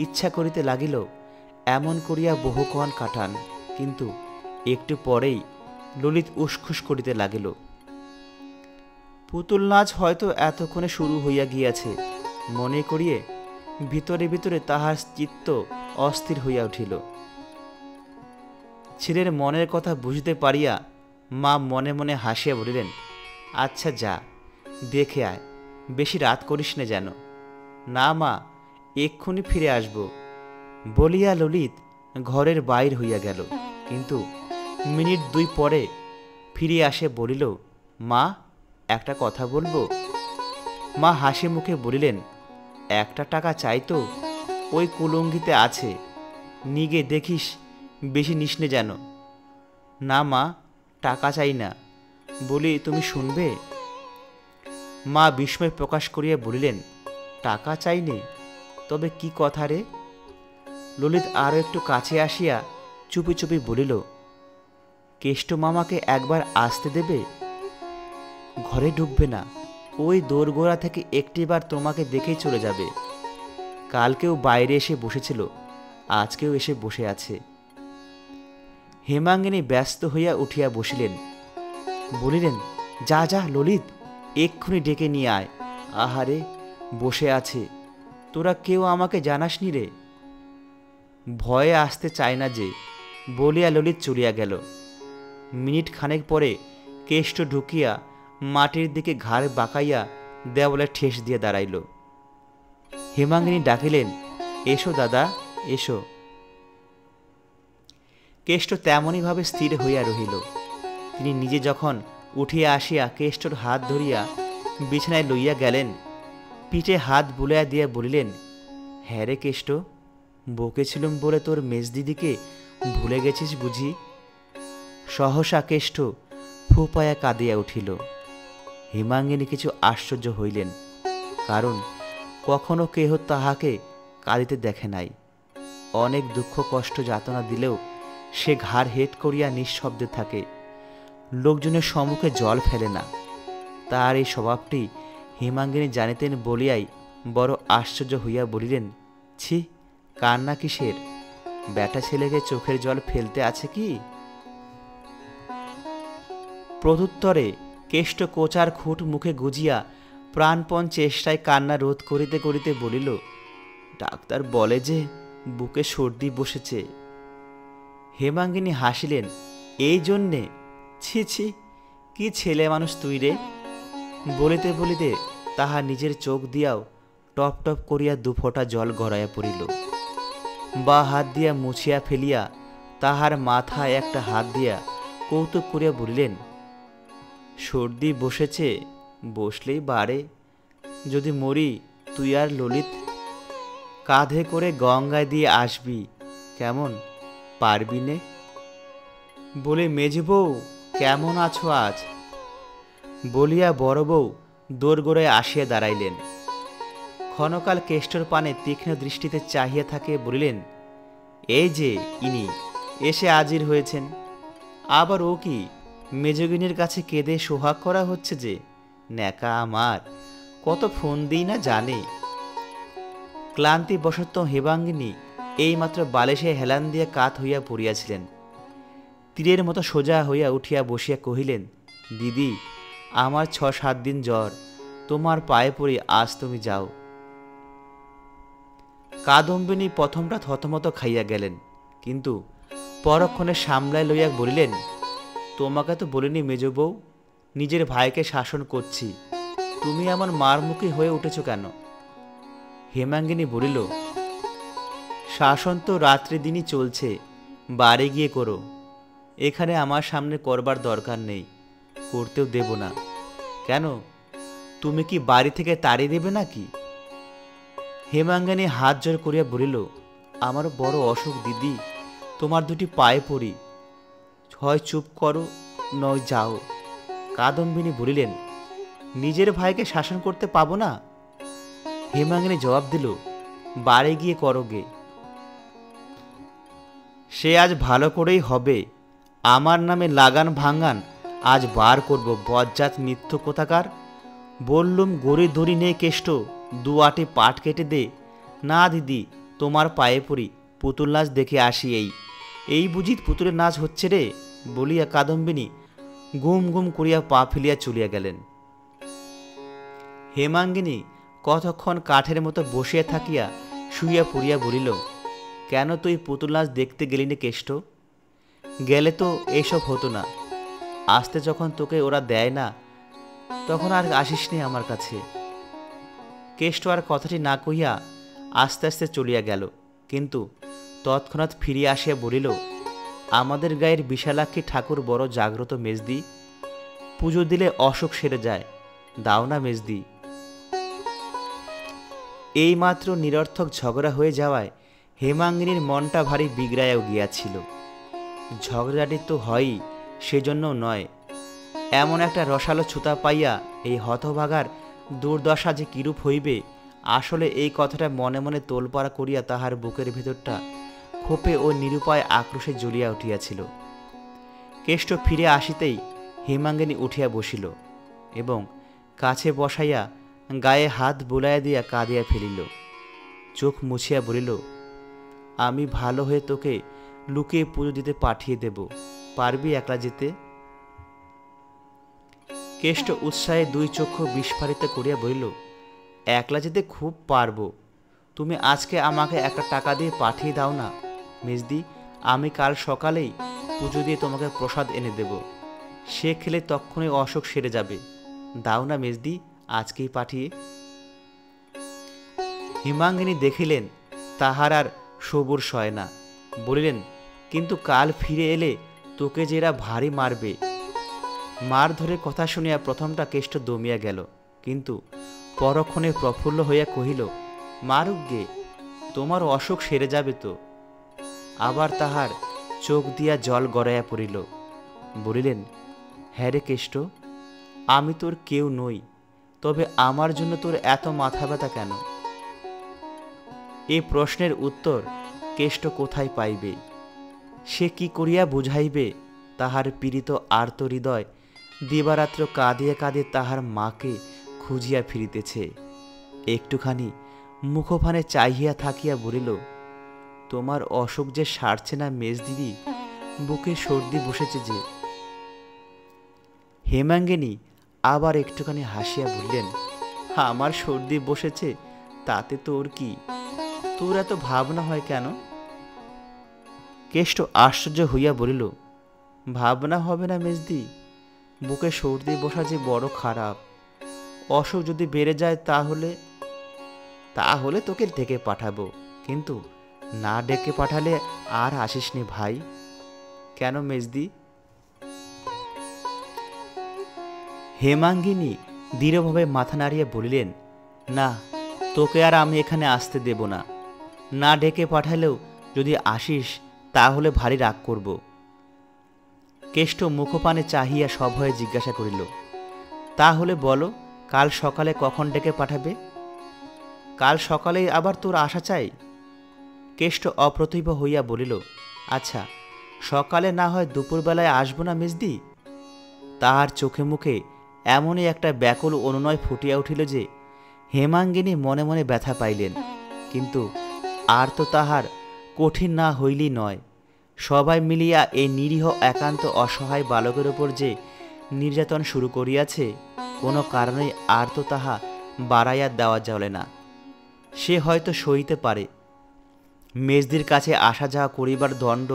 ইচ্ছা করিতে লাগিল এমন করিয়া বহুক্ষণ কাটান, কিন্তু একটু পরেই ললিত উসখুস করিতে লাগিল। পুতুল নাচ হয়তো এতক্ষণে শুরু হইয়া গিয়াছে মনে করিয়ে ভিতরে ভিতরে তাহার চিত্ত অস্থির হইয়া উঠিল। ছেলের মনের কথা বুঝিতে পারিয়া মা মনে মনে হাসিয়া বলিলেন, আচ্ছা যা, দেখে আয়, বেশি রাত করিস না যেন। না মা, এক্ষুনি ফিরে আসব বলিয়া ললিত ঘরের বাইর হইয়া গেল। কিন্তু মিনিট ২ পরে ফিরে আসে বলিল, মা, একটা কথা বলবো? মা হাসি মুখে বলিলেন, একটা টাকা চাই তো, ওই কুলঙ্গিতে আছে, নিগে দেখিস, বেশি নিসনে যেন। না মা, টাকা চাই না, বলি তুমি শুনবে? মা বিস্ময় প্রকাশ করিয়া বলিলেন, টাকা চাইনে? তবে কি কথা রে? ললিত আরও একটু কাছে আসিয়া চুপি চুপি বলিল, কেষ্ট মামাকে একবার আসতে দেবে? ঘরে ঢুকবে না, ওই দোরগোড়া থেকে একটিবার তোমাকে দেখেই চলে যাবে। কালকেও বাইরে এসে বসেছিল, আজকেও এসে বসে আছে। হেমাঙ্গিনী ব্যস্ত হইয়া উঠিয়া বসিলেন। বলিলেন, যা যা ললিত, এক্ষুনি ডেকে নিয়ে আয়। আহারে, বসে আছে, তোরা কেউ আমাকে জানাসনি রে। ভয়ে আসতে চায় না যে, বলিয়া ললিত চলিয়া গেল। মিনিট খানেক পরে কেষ্ট ঢুকিয়া মাটির দিকে ঘাড় বাঁকাইয়া দেওয়ালে ঠেস দিয়ে দাঁড়াইল। হেমাঙ্গিনী ডাকিলেন, এসো দাদা, এসো। কেষ্ট তেমনইভাবে স্থির হইয়া রহিল। তিনি নিজে যখন উঠিয়া আসিয়া কেষ্টর হাত ধরিয়া বিছানায় লইয়া গেলেন, পিঠে হাত বুলাইয়া দিয়া বলিলেন, হ্যাঁ রে কেষ্ট, বকেছিলুম বলে তোর মেজদিদিকে ভুলে গেছিস বুঝি? সহসা কেষ্ট ফুপায়া কাঁদিয়া উঠিল। হেমাঙ্গিনী কিছু আশ্চর্য হইলেন, কারণ কখনো কেহ তাহাকে কাঁদিতে দেখে নাই। অনেক দুঃখ কষ্ট যাতনা দিলেও সে ঘাড় হেট করিয়া নিঃশব্দে থাকে, লোকজনের সম্মুখে জল ফেলে না। তার এই স্বভাবটি হেমাঙ্গিনী জানিতেন বলিয়াই বড় আশ্চর্য হইয়া বলিলেন, ছি, কান্না কিসের? বেটা ছেলেকে চোখের জল ফেলতে আছে কি? প্রত্যুত্তরে কেষ্ট কোচার খুঁট মুখে গুজিয়া প্রাণপণ চেষ্টায় কান্না রোধ করিতে করিতে বলিল, ডাক্তার বলে যে বুকে সর্দি বসেছে। হেমাঙ্গিনী হাসিলেন, এই জন্যে? ছি ছি, কি ছেলে মানুষ তুই রে। বলিতে বলিতে তাহার নিজের চোখ দিয়াও টপ টপ করিয়া দুফোঁটা জল গড়াইয়া পড়িল। বা হাত দিয়া মুছিয়া ফেলিয়া তাহার মাথায় একটা হাত দিয়া কৌতুক করিয়া বলিলেন, সর্দি বসেছে, বসলেই বাড়ে। যদি মরি তুই আর ললিত কাঁধে করে গঙ্গায় দিয়ে আসবি, কেমন, পারবি নে? বলে মেজ বউ, কেমন আছো আজ? বলিয়া বড় বউ দোরগোড়ায় আসিয়া দাঁড়াইলেন। ক্ষণকাল কেষ্টর পানে তীক্ষ্ণ দৃষ্টিতে চাহিয়া থাকে বলিলেন, এই যে ইনি এসে হাজির হয়েছেন। আবার ও কি, মেজগিনীর কাছে কেঁদে সোহাগ করা হচ্ছে যে? ন্যাকা আমার, কত ফোন দিই না জানে। ক্লান্তিবশত হেমাঙ্গিনী এইমাত্র বালিশে হেলান দিয়া কাত হইয়া পড়িয়াছিলেন। তীরের মতো সোজা হইয়া উঠিয়া বসিয়া কহিলেন, দিদি, আমার 6-7 দিন জ্বর, তোমার পায়ে পড়ি আজ তুমি যাও। কাদম্বিনী প্রথমটা থতমত খাইয়া গেলেন, কিন্তু পরক্ষণে সামলায় লইয়া বলিলেন, তোমাকে তো বলিনি মেজ বউ, নিজের ভাইকে শাসন করছি, তুমি আমার মার মুখী হয়ে উঠেছ কেন? হেমাঙ্গিনী বলিল, শাসন তো রাত্রি দিনই চলছে, বাড়ি গিয়ে করো, এখানে আমার সামনে করবার দরকার নেই, করতেও দেব না। কেন, তুমি কি বাড়ি থেকে তাড়িয়ে দেবে নাকি? হেমাঙ্গিনী হাত জোর করিয়া বলিল, আমার বড় অসুখ দিদি, তোমার দুটি পায়ে পড়ি, হয় চুপ করো নয় যাও। কাদম্বিনী বলিলেন, নিজের ভাইকে শাসন করতে পাবো না? হেমাঙ্গিনী জবাব দিল, বাড়ি গিয়ে করো গে। সে আজ ভালো করেই হবে, আমার নামে লাগান ভাঙ্গান আজ বার করব, বজ্জাত মিথ্যু কোথাকার। বললুম গড়ি ধরি নে কেষ্ট, 2 আটি পাট কেটে দে। না দিদি, তোমার পায়ে পড়ি, পুতুল নাচ দেখে আসি। এই বুঝি পুতুলের নাচ হচ্ছে রে, বলিয়া কাদম্বিনী গুম গুম করিয়া পা ফেলিয়া চলিয়া গেলেন। হেমাঙ্গিনী কতক্ষণ কাঠের মতো বসিয়া থাকিয়া শুইয়া পড়িয়া বলিল, কেন তুই পুতুল নাচ দেখতে গেলি নে কেষ্ট? গেলে তো এইসব হতো না। আসতে যখন তোকে ওরা দেয় না, তখন আর আসিস নি আমার কাছে। কেষ্ট আর কথাটি না কহিয়া আস্তে আস্তে চলিয়া গেল, কিন্তু তৎক্ষণাৎ ফিরিয়া আসিয়া বলিল, আমাদের গায়ের বিশালাক্ষী ঠাকুর বড় জাগ্রত মেজদি, পুজো দিলে অসুখ সেরে যায়, দাও না মেজদি। এইমাত্র নিরর্থক ঝগড়া হয়ে যাওয়ায় হেমাঙ্গিনীর মনটা ভারী বিগড়াইয়া গিয়াছিল। ঝগড়াটি তো হয়ই, সেজন্যও নয়, এমন একটা রসালো ছুতা পাইয়া এই হতভাগার দুর্দশা যে কিরূপ হইবে, আসলে এই কথাটা মনে মনে তোলপাড়া করিয়া তাহার বুকের ভেতরটা ক্ষোভে ও নিরুপায় আক্রোশে জ্বলিয়া উঠিয়াছিল। কেষ্ট ফিরে আসিতেই হেমাঙ্গিনী উঠিয়া বসিল এবং কাছে বসাইয়া গায়ে হাত বুলাইয়া দিয়া কাঁদিয়া ফেলিল। চোখ মুছিয়া বলিল, আমি ভালো হয়ে তোকে লুকিয়ে পুজো দিতে পাঠিয়ে দেব, পারবি একলা যেতে? কেষ্ট উৎসাহে 2 চক্ষু বিস্ফারিত করিয়া বলিল, একলা যেতে খুব পারব, তুমি আজকে আমাকে 1 টাকা দিয়ে পাঠিয়ে দাও না মেজদি, আমি কাল সকালেই পুজো দিয়ে তোমাকে প্রসাদ এনে দেব, সে খেলে তক্ষণই অসুখ সেরে যাবে, দাও না মেজদি, আজকেই পাঠিয়ে। হেমাঙ্গিনী দেখিলেন তাহার আর সবুর সয় না, বলিলেন, কিন্তু কাল ফিরে এলে তোকে যে এরা ভারী মারবে। মার ধরে কথা শুনিয়া প্রথমটা কেষ্ট দমিয়া গেল, কিন্তু পরক্ষণে প্রফুল্ল হইয়া কহিল, মারুক গে, তোমার অসুখ সেরে যাবে তো। আবার তাহার চোখ দিয়া জল গড়াইয়া পড়িল। বলিলেন, হ্যাঁ রে কেষ্ট, আমি তোর কেউ নই, তবে আমার জন্য তোর এত মাথা ব্যথা কেন? এই প্রশ্নের উত্তর কেষ্ট কোথায় পাইবে? সে কি করিয়া বুঝাইবে তাহার পীড়িত আর্ত হৃদয় দিবারাত্র কাঁদিয়া কাঁদিয়া তাহার মাকে খুঁজিয়া ফিরিতেছে? একটুখানি মুখোফানে চাহিয়া থাকিয়া বলিল, তোমার অসুখ যে সারছে না মেজদিদি, বুকে সর্দি বসেছে যে। হেমাঙ্গিনী আবার একটুখানি হাসিয়া বললেন, আমার সর্দি বসেছে তাতে তোর কি? তোর এত ভাবনা হয় কেন? কেষ্ট আশ্চর্য হইয়া বলিল, ভাবনা হবে না মেজদি? বুকে সর্দি বসা যে বড় খারাপ। অসুখ যদি বেড়ে যায় তাহলে তাহলে তোকে ডেকে পাঠাবো, কিন্তু না ডেকে পাঠালে আর আসিস নি ভাই। কেন মেজদি? হেমাঙ্গিনী দৃঢ়ভাবে মাথা নাড়িয়ে বলিলেন, না, তোকে আর আমি এখানে আসতে দেব না। না ডেকে পাঠালেও যদি আসিস তাহলে ভারী রাগ করব। কেষ্ট মুখপানে চাহিয়া সভয়ে জিজ্ঞাসা করিল, তাহলে বলো, কাল সকালে কখন ডেকে পাঠাবে? কাল সকালেই আবার তোর আসা চাই? কেষ্ট অপ্রতিভ হইয়া বলিল, আচ্ছা, সকালে না হয় দুপুরবেলায় আসবো না মেজদি? তাহার চোখে মুখে এমনই একটা ব্যাকুল অনুনয় ফুটিয়া উঠিল যে হেমাঙ্গিনী মনে মনে ব্যথা পাইলেন, কিন্তু আর তো তাহার কঠিন না হইলেই নয়। সবাই মিলিয়া এই নিরীহ একান্ত অসহায় বালকের ওপর যে নির্যাতন শুরু করিয়াছে, কোনো কারণেই আর তো তাহা বাড়াইয়া দেওয়া চলে না। সে হয়তো সইতে পারে, মেজদির কাছে আসা যাওয়া করিবার দণ্ড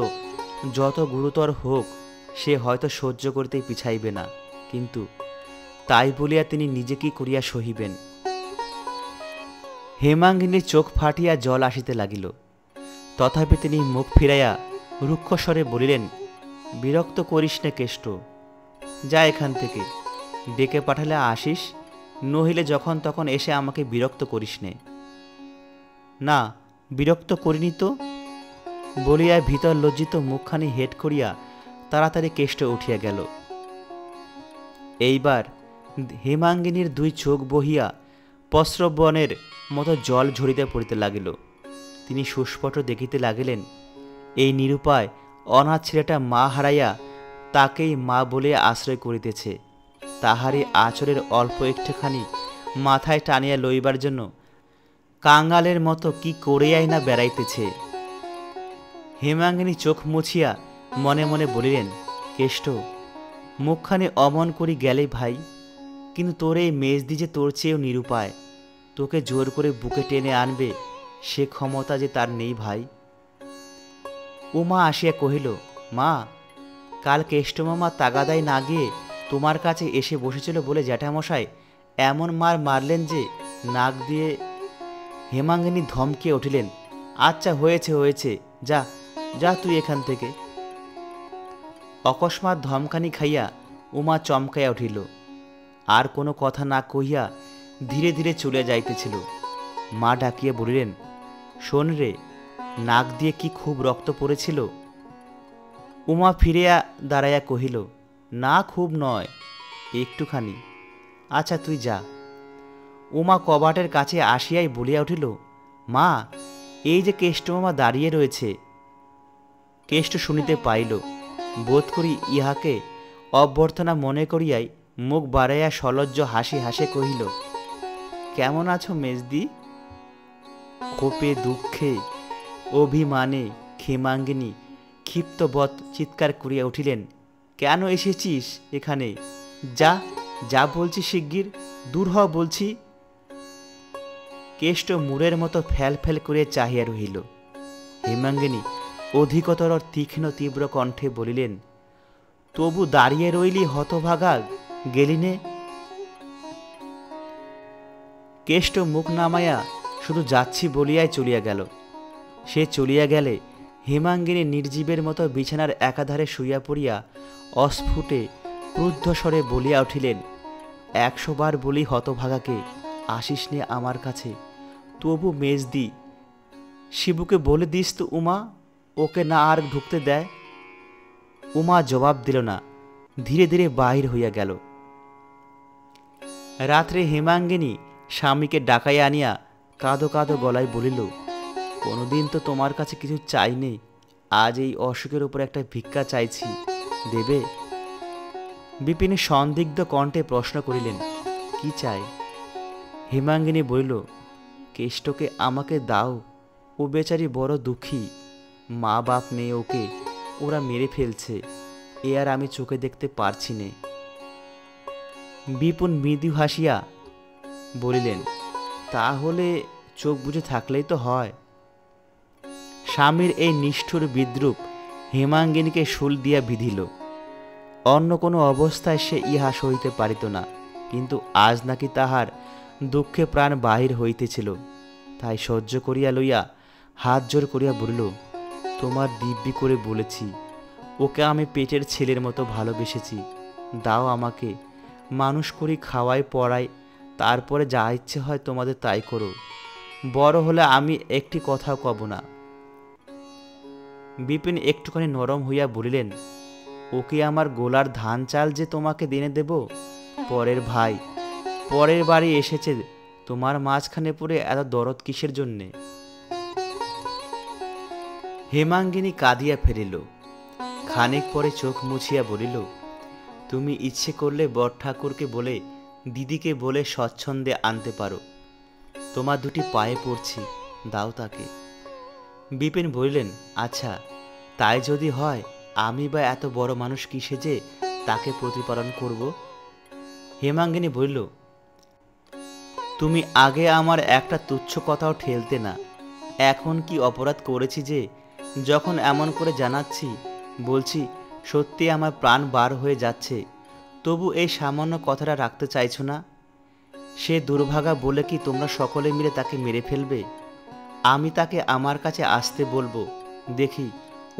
যত গুরুতর হোক সে হয়তো সহ্য করিতে পিছাইবে না, কিন্তু তাই বলিয়া তিনি নিজে কি করিয়া সহিবেন? হেমাঙ্গিনীর চোখ ফাটিয়া জল আসিতে লাগিল। তথাপি তিনি মুখ ফিরাইয়া রুক্ষস্বরে বলিলেন, বিরক্ত করিস নে কেষ্ট, যা এখান থেকে। ডেকে পাঠালে আসিস, নহিলে যখন তখন এসে আমাকে বিরক্ত করিস নে। না, বিরক্ত করিনি তো, বলিয়া ভিতর লজ্জিত মুখখানি হেট করিয়া তাড়াতাড়ি কেষ্ট উঠিয়া গেল। এইবার হেমাঙ্গিনীর দুই চোখ বহিয়া প্রস্রবণের মতো জল ঝরিতে পড়িতে লাগিল। তিনি সুস্পষ্ট দেখিতে লাগিলেন, এই নিরুপায় অনাথ ছেলেটা মা হারাইয়া তাকেই মা বলিয়া আশ্রয় করিতেছে। তাহারই আচরের অল্প একটুখানি মাথায় টানিয়া লইবার জন্য কাঙালের মতো কি করিয়াই না বেড়াইতেছে। হেমাঙ্গিনী চোখ মুছিয়া মনে মনে বলিলেন, কেষ্ট, মুখখানে অমন করি গেলে ভাই, কিন্তু তোর এই মেজদি যে তোর চেয়েও নিরুপায়। তোকে জোর করে বুকে টেনে আনবে সে ক্ষমতা যে তার নেই ভাই। উমা আসিয়া কহিল, মা, কাল কেষ্টমামা তাগাদায় না গিয়ে তোমার কাছে এসে বসেছিল বলে জ্যাঠামশাই এমন মার মারলেন যে নাক দিয়ে। হেমাঙ্গিনী ধমকিয়ে উঠিলেন, আচ্ছা, হয়েছে হয়েছে, যা যা তুই এখান থেকে। অকস্মাৎ ধমকানি খাইয়া উমা চমকাইয়া উঠিল, আর কোনো কথা না কহিয়া ধীরে ধীরে চলিয়া যাইতেছিল। মা ডাকিয়া বলিলেন, শোন রে, নাক দিয়ে কি খুব রক্ত পড়েছিল? উমা ফিরিয়া দাঁড়াইয়া কহিল, না, খুব নয়, একটুখানি। আচ্ছা, তুই যা। উমা কবাটের কাছে আসিয়াই বলিয়া উঠিল, মা, এই যে কেষ্টমামা দাঁড়িয়ে রয়েছে। কেষ্ট শুনিতে পাইল, বোধ করি ইহাকে অভ্যর্থনা মনে করিয়াই মুখ বাড়াইয়া সলজ্জ হাসি হাসে কহিল, কেমন আছো মেজদি? ক্ষোভে দুঃখে অভিমানে হেমাঙ্গিনী ক্ষিপ্তবৎ চিৎকার করিয়া উঠিলেন, কেন এসেছিস এখানে? যা যা বলছি, শিগগির দূর হ বলছি। কেষ্ট মুড়ের মতো ফ্যাল ফ্যাল করিয়া চাহিয়া রহিল। হেমাঙ্গিনী অধিকতর তীক্ষ্ণ তীব্র কণ্ঠে বলিলেন, তবু দাঁড়িয়ে রইলি হতভাগা, গেলিনে? কেষ্ট মুখ নামাইয়া শুধু যাচ্ছি বলিয়াই চলিয়া গেল। সে চলিয়া গেলে হেমাঙ্গিনী নির্জীবের মতো বিছানার একাধারে শুইয়া পড়িয়া অস্ফুটে ক্রুদ্ধস্বরে বলিয়া উঠিলেন, 100 বার বলি হতভাগাকে, আসিস নে আমার কাছে, তবু মেজদি। শিবুকে বলে দিস তো উমা, ওকে না আর ঢুকতে দেয়। উমা জবাব দিল না, ধীরে ধীরে বাহির হইয়া গেল। রাত্রে হেমাঙ্গিনী স্বামীকে ডাকাইয়া আনিয়া কাঁদো কাঁদো গলায় বলিল, কোনোদিন তো তোমার কাছে কিছু চাইনি, আজ এই অসুখের উপর একটা ভিক্ষা চাইছি, দেবে? বিপিন সন্দিগ্ধ কণ্ঠে প্রশ্ন করিলেন, কি চাই? হেমাঙ্গিনী বলিল, কেষ্টকে আমাকে দাও, ও বেচারি বড় দুঃখী, মা বাপ নেই, ওকে ওরা মেরে ফেলছে, এ আর আমি চোখে দেখতে পারছি নে। বিপুন মৃদু হাসিয়া বলিলেন, তাহলে চোখ বুজে থাকলেই তো হয়। স্বামীর এই নিষ্ঠুর বিদ্রূপ হেমাঙ্গিনীকে শূল দিয়া বিধিল। অন্য কোনো অবস্থায় সে ইহা সইতে পারিত না, কিন্তু আজ নাকি তাহার দুঃখে প্রাণ বাহির হইতেছিল। তাই সহ্য করিয়া লইয়া হাত জোর করিয়া বলিল, তোমার দিব্যি করে বলেছি, ওকে আমি পেটের ছেলের মতো ভালোবেসেছি। দাও আমাকে, মানুষ করি, খাওয়াই পড়াই, তারপরে যা ইচ্ছে হয় তোমাদের তাই করো। বড় হলে আমি একটি কথাও কব না। বিপিন একটুখানি নরম হইয়া বলিলেন, ওকে আমার গোলার ধান চাল যে তোমাকে দিনে দেব? পরের ভাই, পরের বাড়ি এসেছে, তোমার মাঝখানে পড়ে এত দরদ কিসের জন্যে? হেমাঙ্গিনী কাঁদিয়া ফেলিল। খানিক পরে চোখ মুছিয়া বলিল, তুমি ইচ্ছে করলে বড় ঠাকুরকে বলে, দিদিকে বলে স্বচ্ছন্দে আনতে পারো। তোমার দুটি পায়ে পড়ছি, দাও তাকে। বিপিন বলিলেন, আচ্ছা, তাই যদি হয়, আমি বা এত বড় মানুষ কিসে যে তাকে প্রতিপালন করব? হেমাঙ্গিনী বলিল, তুমি আগে আমার একটা তুচ্ছ কথাও ঠেলতে না। এখন কি অপরাধ করেছি যে যখন এমন করে জানাচ্ছি, বলছি সত্যি আমার প্রাণ বার হয়ে যাচ্ছে, তবু এই সামান্য কথাটা রাখতে চাইছো না? সে দুর্ভাগা বলে কি তোমরা সকলে মিলে তাকে মেরে ফেলবে? আমি তাকে আমার কাছে আসতে বলবো, দেখি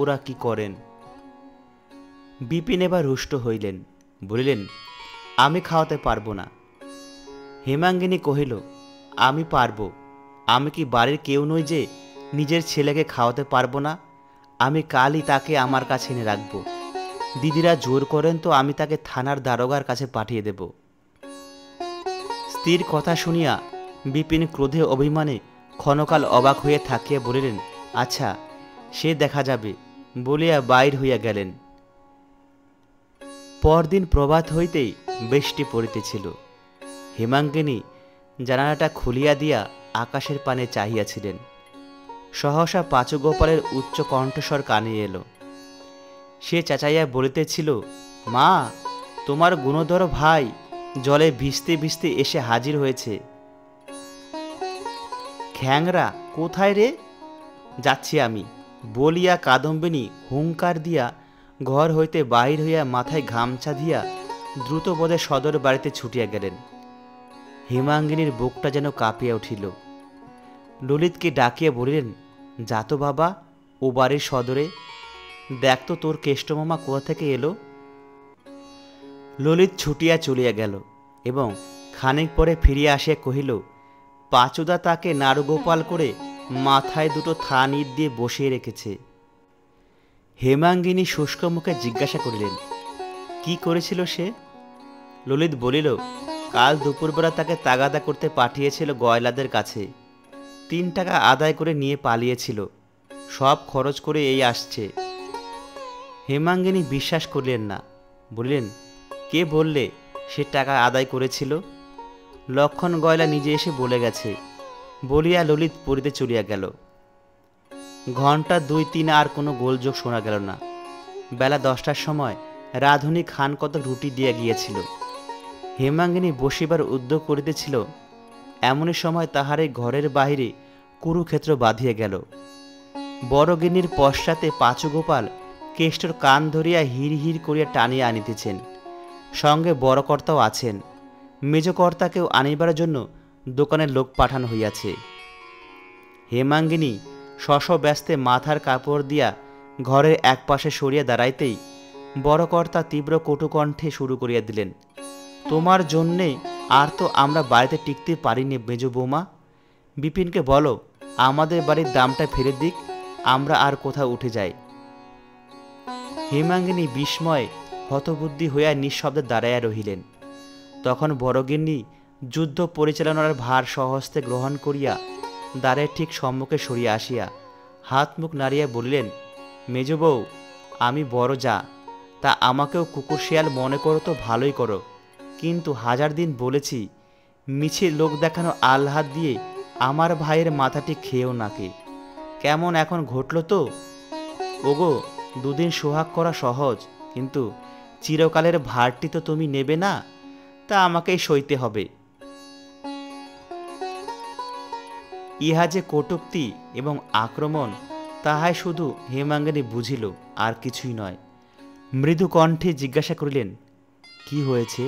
ওরা কি করেন। বিপিন এবার রুষ্ট হইলেন, বলিলেন, আমি খাওয়াতে পারবো না। হেমাঙ্গিনী কহিল, আমি পারবো। আমি কি বাড়ির কেউ নই যে নিজের ছেলেকে খাওয়াতে পারবো না? আমি কালই তাকে আমার কাছে এনে রাখবো। দিদিরা জোর করেন তো আমি তাকে থানার দারোগার কাছে পাঠিয়ে দেব। স্ত্রীর কথা শুনিয়া বিপিন ক্রোধে অভিমানে ক্ষণকাল অবাক হইয়া থাকিয়া বলিলেন, আচ্ছা, সে দেখা যাবে, বলিয়া বাইর হইয়া গেলেন। পরদিন প্রভাত হইতেই বৃষ্টি পড়িতেছিল। হেমাঙ্গিনী জানালাটা খুলিয়া দিয়া আকাশের পানে চাহিয়াছিলেন। সহসা পাঁচু গোপালের উচ্চ কণ্ঠস্বর কানে এলো। সে চেঁচাইয়া বলিতেছিল, মা, তোমার গুণধর ভাই জলে ভিজতে ভিজতে এসে হাজির হয়েছে। খ্যাংরা, কোথায় রে? যাচ্ছি আমি, বলিয়া কাদম্বিনী হুঙ্কার দিয়া ঘর হইতে বাহির হইয়া মাথায় গামছা দিয়া দ্রুতপদে সদর বাড়িতে ছুটিয়া গেলেন। হেমাঙ্গিনীর বুকটা যেন কাঁপিয়া উঠিল। ললিতকে ডাকিয়া বলিলেন, যা তো বাবা, ও বাড়ির সদরে, দেখ তো তোর কেষ্টমামা কোথা থেকে এলো। ললিত ছুটিয়া চলিয়া গেল এবং খানিক পরে ফিরিয়া আসিয়া কহিল, পাঁচুদা তাকে নাড়ুগোপাল করে মাথায় দুটো থান ইট দিয়ে বসিয়ে রেখেছে। হেমাঙ্গিনী শুষ্ক মুখে জিজ্ঞাসা করিলেন, কি করেছিল সে? ললিত বলিল, কাল দুপুরবেলা তাকে তাগাদা করতে পাঠিয়েছিল গয়লাদের কাছে। 3 টাকা আদায় করে নিয়ে পালিয়েছিল, সব খরচ করে এই আসছে। হেমাঙ্গিনী বিশ্বাস করলেন না, বললেন, কে বললে সে টাকা আদায় করেছিল? লক্ষণ গয়লা নিজে এসে বলে গেছে, বলিয়া ললিত পড়িতে চলিয়া গেল। ঘন্টা 2-3 আর কোনো গোলযোগ শোনা গেল না। বেলা 10টার সময় রাঁধুনি খান কত রুটি দিয়া গিয়েছিল। হেমাঙ্গিনী বসিবার উদ্যোগ করিতেছিল, এমনই সময় তাহার এই ঘরের বাহিরে কুরুক্ষেত্র বাঁধিয়া গেল। বড়গিন্নির পশ্চাতে পাঁচু গোপাল কেষ্টর কান ধরিয়া হির হির করিয়া টানিয়া আনিতেছেন। সঙ্গে বড় কর্তাও আছেন। মেজকর্তাকেও আনিবার জন্য দোকানের লোক পাঠানো হইয়াছে। হেমাঙ্গিনী শশব্যস্তে মাথার কাপড় দিয়া ঘরের একপাশে সরিয়া দাঁড়াইতেই বড় কর্তা তীব্র কটুকণ্ঠে শুরু করিয়া দিলেন, তোমার জন্যে আর তো আমরা বাড়িতে টিকতে পারিনি মেজ বৌমা। বিপিনকে বলো আমাদের বাড়ির দামটা ফেরত দিক, আমরা আর কোথাও উঠে যাই। হেমাঙ্গিনী বিস্ময়ে হতবুদ্ধি হইয়া নিঃশব্দে দাঁড়াইয়া রহিলেন। তখন বড়গিন্নি যুদ্ধ পরিচালনার ভার স্বহস্তে গ্রহণ করিয়া দ্বারের ঠিক সম্মুখে সরিয়া আসিয়া হাত মুখ নাড়িয়া বলিলেন, মেজ বউ, আমি বড় যা, তা আমাকেও কুকুর শিয়াল মনে করো তো ভালোই করো, কিন্তু 1000 দিন বলেছি, মিছে লোক দেখানো আহ্লাদ দিয়ে আমার ভাইয়ের মাথাটি খেয়েও নাকি। কেমন এখন ঘটল তো? ওগো, 2 দিন সোহাগ করা সহজ, কিন্তু চিরকালের ভারটি তো তুমি নেবে না, তা আমাকেই সইতে হবে। ইহা যে কটূক্তি এবং আক্রমণ তাহাই শুধু হেমাঙ্গিনী বুঝিল, আর কিছুই নয়। মৃদু কণ্ঠে জিজ্ঞাসা করিলেন, কি হয়েছে?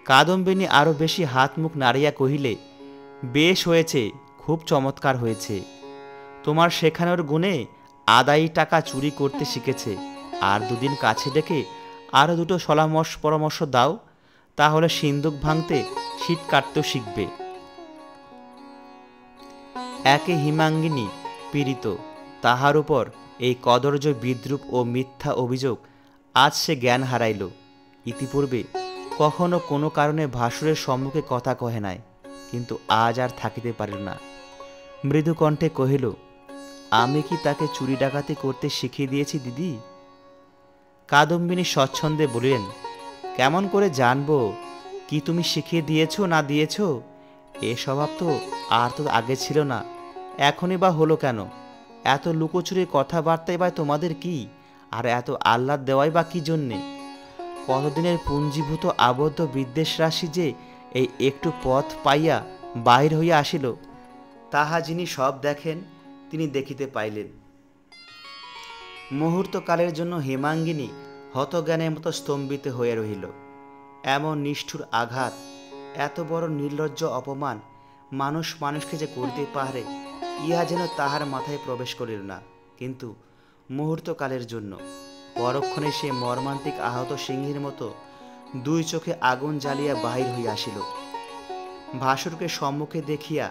কাদম্বিনী আরও বেশি হাত মুখ নাড়িয়া কহিলে, বেশ হয়েছে, খুব চমৎকার হয়েছে। তোমার শেখানোর গুণে আদায়ী টাকা চুরি করতে শিখেছে। আর দুদিন কাছে ডেকে আরও দুটো পরামর্শ দাও, তাহলে সিন্দুক ভাঙতে শীত কাটতেও শিখবে। একে হিমাঙ্গিনী পীড়িত, তাহার উপর এই কদর্য বিদ্রূপ ও মিথ্যা অভিযোগ। আজ সে জ্ঞান হারাইল। ইতিপূর্বে কখনো কোনো কারণে ভাসুরের সম্মুখে কথা কহে নাই, কিন্তু আজ আর থাকিতে পারিল না। মৃদু কণ্ঠে কহিল, আমি কি তাকে চুরি ডাকাতি করতে শিখিয়ে দিয়েছি দিদি? কাদম্বিনী স্বচ্ছন্দে বলিলেন, কেমন করে জানবো কি তুমি শিখিয়ে দিয়েছ না দিয়েছ? এ স্বভাব তো আর তো আগে ছিল না, এখনই বা হলো কেন? এত লুকোচুরির কথাবার্তাই বা তোমাদের কি, আর এত আহ্লাদ দেওয়াই বা কি জন্যে? কতদিনের পুঞ্জীভূত আবদ্ধ বিদ্বেষ রাশি যে এই একটু পথ পাইয়া বাহির হইয়া আসিল, তাহা যিনি সব দেখেন তিনি দেখিতে পাইলেন। মুহূর্তকালের জন্য হেমাঙ্গিনী হতজ্ঞানের মতো স্তম্ভিত হইয়া রহিল। এমন নিষ্ঠুর আঘাত, এত বড় নির্লজ্জ অপমান মানুষ মানুষকে যে করিতে পারে, ইহা যেন তাহার মাথায় প্রবেশ করিল না। কিন্তু মুহূর্তকালের জন্য পরক্ষণে সে মর্মান্তিক আহত সিংহীর মতো দুই চোখে আগুন জ্বালিয়া বাহির হইয়া আসিল। ভাসুরকে সম্মুখে দেখিয়া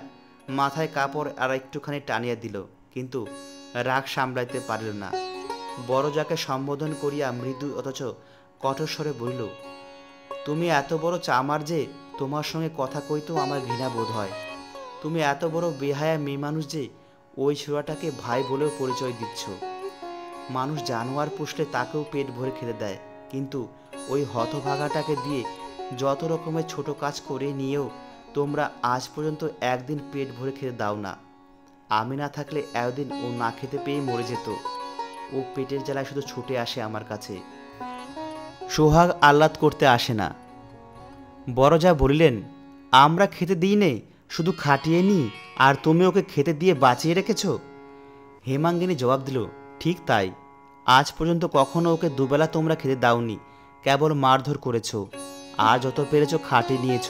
মাথায় কাপড় আর একটুখানি টানিয়া দিল, কিন্তু রাগ সামলাইতে পারিল না। বড়জাকে সম্বোধন করিয়া মৃদু অথচ কঠোর স্বরে বলিল, তুমি এত বড় চামার যে তোমার সঙ্গে কথা কইতেও আমার ঘৃণা বোধ হয়। তুমি এত বড় বেহায়া মেয়ে মানুষ যে ওই ছোড়াটাকে ভাই বলেও পরিচয় দিচ্ছ। মানুষ জানোয়ার পুষলে তাকেও পেট ভরে খেতে দেয়, কিন্তু ওই হতভাগাটাকে দিয়ে যত রকমের ছোট কাজ করে নিয়েও তোমরা আজ পর্যন্ত একদিন পেট ভরে খেতে দাও না। আমি না থাকলে একদিন ও না খেতে পেয়ে মরে যেত। ও পেটের জ্বালায় শুধু ছুটে আসে আমার কাছে, সোহাগ আহ্লাদ করতে আসে না। বড়জা বলিলেন, আমরা খেতে দিই নে, শুধু খাটিয়ে নি, আর তুমি ওকে খেতে দিয়ে বাঁচিয়ে রেখেছ? হেমাঙ্গিনী জবাব দিল, ঠিক তাই। আজ পর্যন্ত কখনো ওকে দুবেলা তোমরা খেতে দাওনি, কেবল মারধর করেছ, আর যত পেরেছ খাটিয়ে নিয়েছ।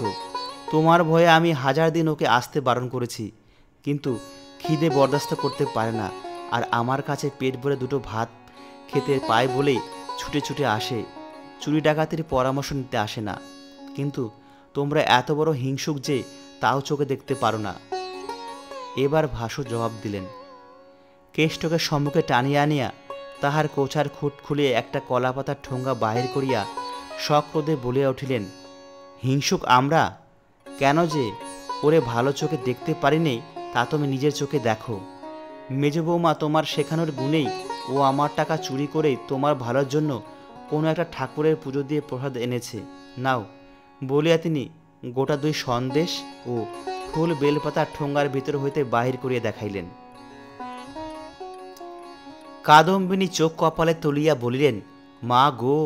তোমার ভয়ে আমি 1000 দিন ওকে আসতে বারণ করেছি, কিন্তু খিদে বরদাস্ত করতে পারে না, আর আমার কাছে পেট ভরে দুটো ভাত খেতে পায় বলেই ছুটে ছুটে আসে, চুরি ডাকাতির পরামর্শ নিতে আসে না। কিন্তু তোমরা এত বড় হিংসুক যে তাও চোখে দেখতে পারো না। এবার ভাসুর জবাব দিলেন। কেষ্টকে সম্মুখে টানিয়া আনিয়া তাহার কোছার খুঁট খুলিয়ে একটা কলাপাতার ঠোঙ্গা বাহির করিয়া সক্রোধে বলিয়া উঠিলেন, হিংসুক আমরা? কেন যে ওরে ভালো চোখে দেখতে পারিনি তা তুমি নিজের চোখে দেখো। মেজ বৌমা তোমার শেখানোর গুণেই ও আমার টাকা চুরি করেই তোমার ভালোর জন্য কোনো একটা ঠাকুরের পুজো দিয়ে প্রসাদ এনেছে, নাও বলিয়া তিনি গোটা 2 সন্দেশ ও ফুল বেলপাতার ঠোঙ্গার ভিতর হইতে বাহির করিয়া দেখাইলেন। কাদম্বিনী চোখ কপালে তুলিয়া বলিলেন, মা গো,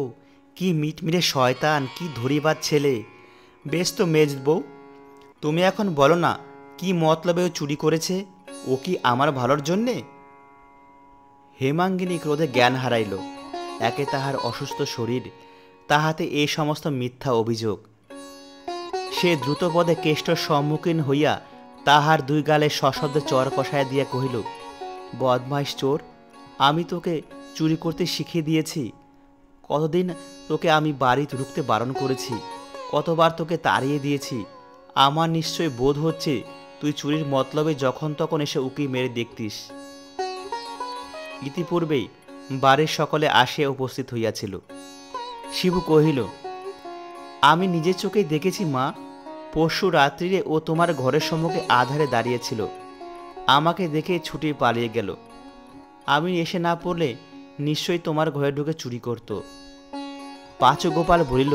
কি মিটমিটে শয়তান, কি ধরিবার ছেলে! বেশ তো মেজ বউ, তুমি এখন বলো না কি মতলবে ও চুরি করেছে? ও কি আমার ভালোর জন্যে? হেমাঙ্গিনী ক্রোধে জ্ঞান হারাইল। একে তাহার অসুস্থ শরীর, তাহাতে এই সমস্ত মিথ্যা অভিযোগ। সে দ্রুতপদে কেষ্টর সম্মুখীন হইয়া তাহার 2 গালে সশব্দে চর কষাইয়া দিয়া কহিল, বদমাইশ চোর, আমি তোকে চুরি করতে শিখিয়ে দিয়েছি। কতদিন তোকে আমি বাড়ি ঢুকতে বারণ করেছি, কতবার তোকে তাড়িয়ে দিয়েছি। আমার নিশ্চয় বোধ হচ্ছে তুই চুরির মতলবে যখন তখন এসে উকি মেরে দেখতিস। ইতিপূর্বেই বাড়ির সকলে আসিয়া উপস্থিত হইয়াছিল। শিবু কহিল, আমি নিজের চোখেই দেখেছি মা, পরশু রাত্রিরে ও তোমার ঘরের সম্মুখে আধারে দাঁড়িয়েছিল, আমাকে দেখে ছুটে পালিয়ে গেল। আমি এসে না পড়লে নিশ্চয়ই তোমার ঘরে ঢুকে চুরি করত। পাঁচু গোপাল বলিল,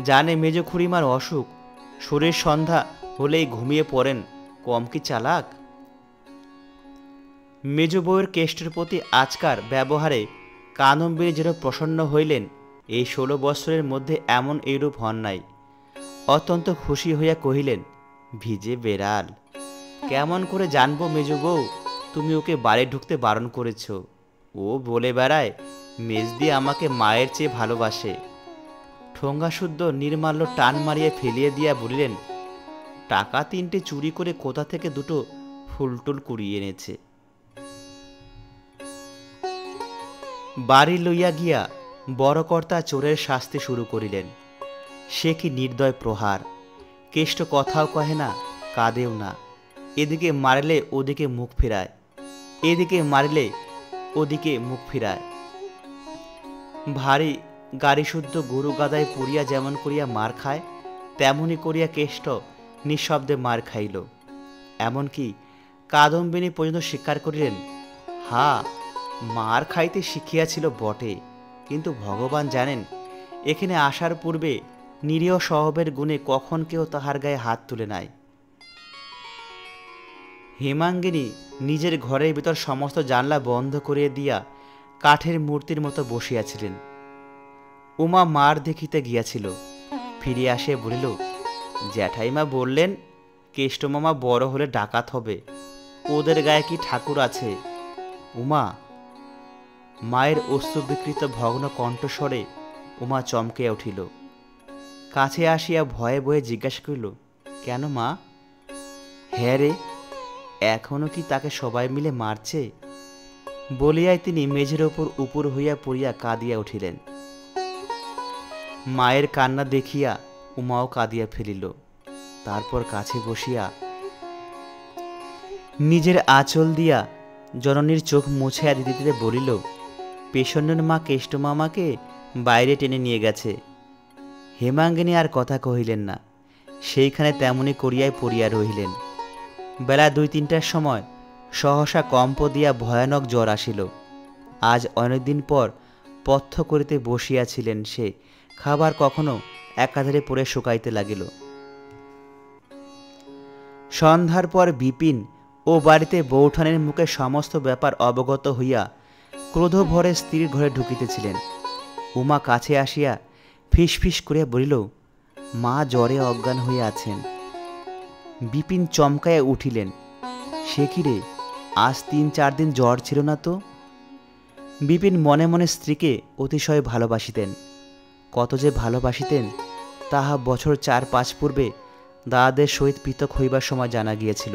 জানে মেজ খুড়িমার অসুখ, শরীর সন্ধ্যা হলেই ঘুমিয়ে পড়েন, কম কি চালাক? মেজ বউয়ের কেষ্টের প্রতি আজকার ব্যবহারে কাদম্বিনী যেন প্রসন্ন হইলেন। এই 16 বৎসরের মধ্যে এমন এইরূপ হন নাই। অত্যন্ত খুশি হইয়া কহিলেন, ভিজে বেড়াল! কেমন করে জানবো মেজ বউ তুমি ওকে বাড়ি ঢুকতে বারণ করেছ। ও বলে বেড়ায় মেজদি আমাকে মায়ের চেয়ে ভালোবাসে। ঠোঙ্গাশুদ্ধ নির্মাল্য টান মারিয়ে ফেলিয়ে দিয়া বলিলেন, টাকা 3টে চুরি করে কোথা থেকে 2টো ফুলটুল কুড়িয়ে এনেছে। বাড়ি লইয়া গিয়া বড়কর্তা চোরের শাস্তি শুরু করিলেন। সে কি নির্দয় প্রহার! কেষ্ট কথাও কহে না, কাঁদেও না। এদিকে মারিলে ওদিকে মুখ ফিরায়, এদিকে মারিলে ওদিকে মুখ ফিরায়। ভারী গাড়িশুদ্ধ গরু গাদায় পড়িয়া যেমন করিয়া মার খায়, তেমনি করিয়া কেষ্ট নিঃশব্দে মার খাইল। এমনকি কাদম্বিনী পর্যন্ত স্বীকার করিলেন, হা, মার খাইতে শিখিয়াছিল বটে, কিন্তু ভগবান জানেন এখানে আসার পূর্বে নিরীহ স্বভাবের গুণে কখন কেউ তাহার গায়ে হাত তুলে নাই। হেমাঙ্গিনী নিজের ঘরের ভিতর সমস্ত জানলা বন্ধ করিয়া দিয়া কাঠের মূর্তির মতো বসিয়াছিলেন। উমা মার দেখিতে গিয়াছিল, ফিরিয়া আসিয়া বলিল, জ্যাঠাইমা বললেন কেষ্টমামা বড় হলে ডাকাত হবে, ওদের গায়ে কি ঠাকুর আছে? উমা! মায়ের অশ্রুবিকৃত ভগ্ন কণ্ঠস্বরে উমা চমকে উঠিল। কাছে আসিয়া ভয়ে ভয়ে জিজ্ঞাসা করিল, কেন মা? হ্যাঁ রে, এখনো কি তাকে সবাই মিলে মারছে? বলিয়াই তিনি মেঝের ওপর উপর হইয়া পড়িয়া কাঁদিয়া উঠিলেন। মায়ের কান্না দেখিয়া উমাও কাঁদিয়া ফেলিল। তারপর কাছে বসিয়া নিজের আঁচল দিয়া জননীর চোখ মুছিয়া দিতে দিতে বলিল, পেছনের মা কেষ্টমামাকে বাইরে টেনে নিয়ে গেছে। হেমাঙ্গিনী আর কথা কহিলেন না, সেইখানে তেমনি করিয়াই পড়িয়া রহিলেন। বেলা 2-3টার সময় সহসা কম্প দিয়া ভয়ানক জ্বর আসিল। আজ অনেকদিন পর পথ্য করিতে বসিয়াছিলেন সে, খাবার কখনো একাধারে পড়ে শুকাইতে লাগিল। সন্ধ্যার পর বিপিন ও বাড়িতে বৌঠানের মুখে সমস্ত ব্যাপার অবগত হইয়া ক্রোধ ভরে স্ত্রীর ঘরে ঢুকিতেছিলেন। উমা কাছে আসিয়া ফিস ফিস করিয়া বলিল, মা জ্বরে অজ্ঞান হইয়া আছেন। বিপিন চমকাইয়া উঠিলেন, সে কি রে, আজ 3-4 দিন জ্বর ছিল না তো? বিপিন মনে মনে স্ত্রীকে অতিশয় ভালোবাসিতেন। কত যে ভালোবাসিতেন তাহা বছর 4-5 পূর্বে দাদাদের সহিত পৃথক হইবার সময় জানা গিয়েছিল।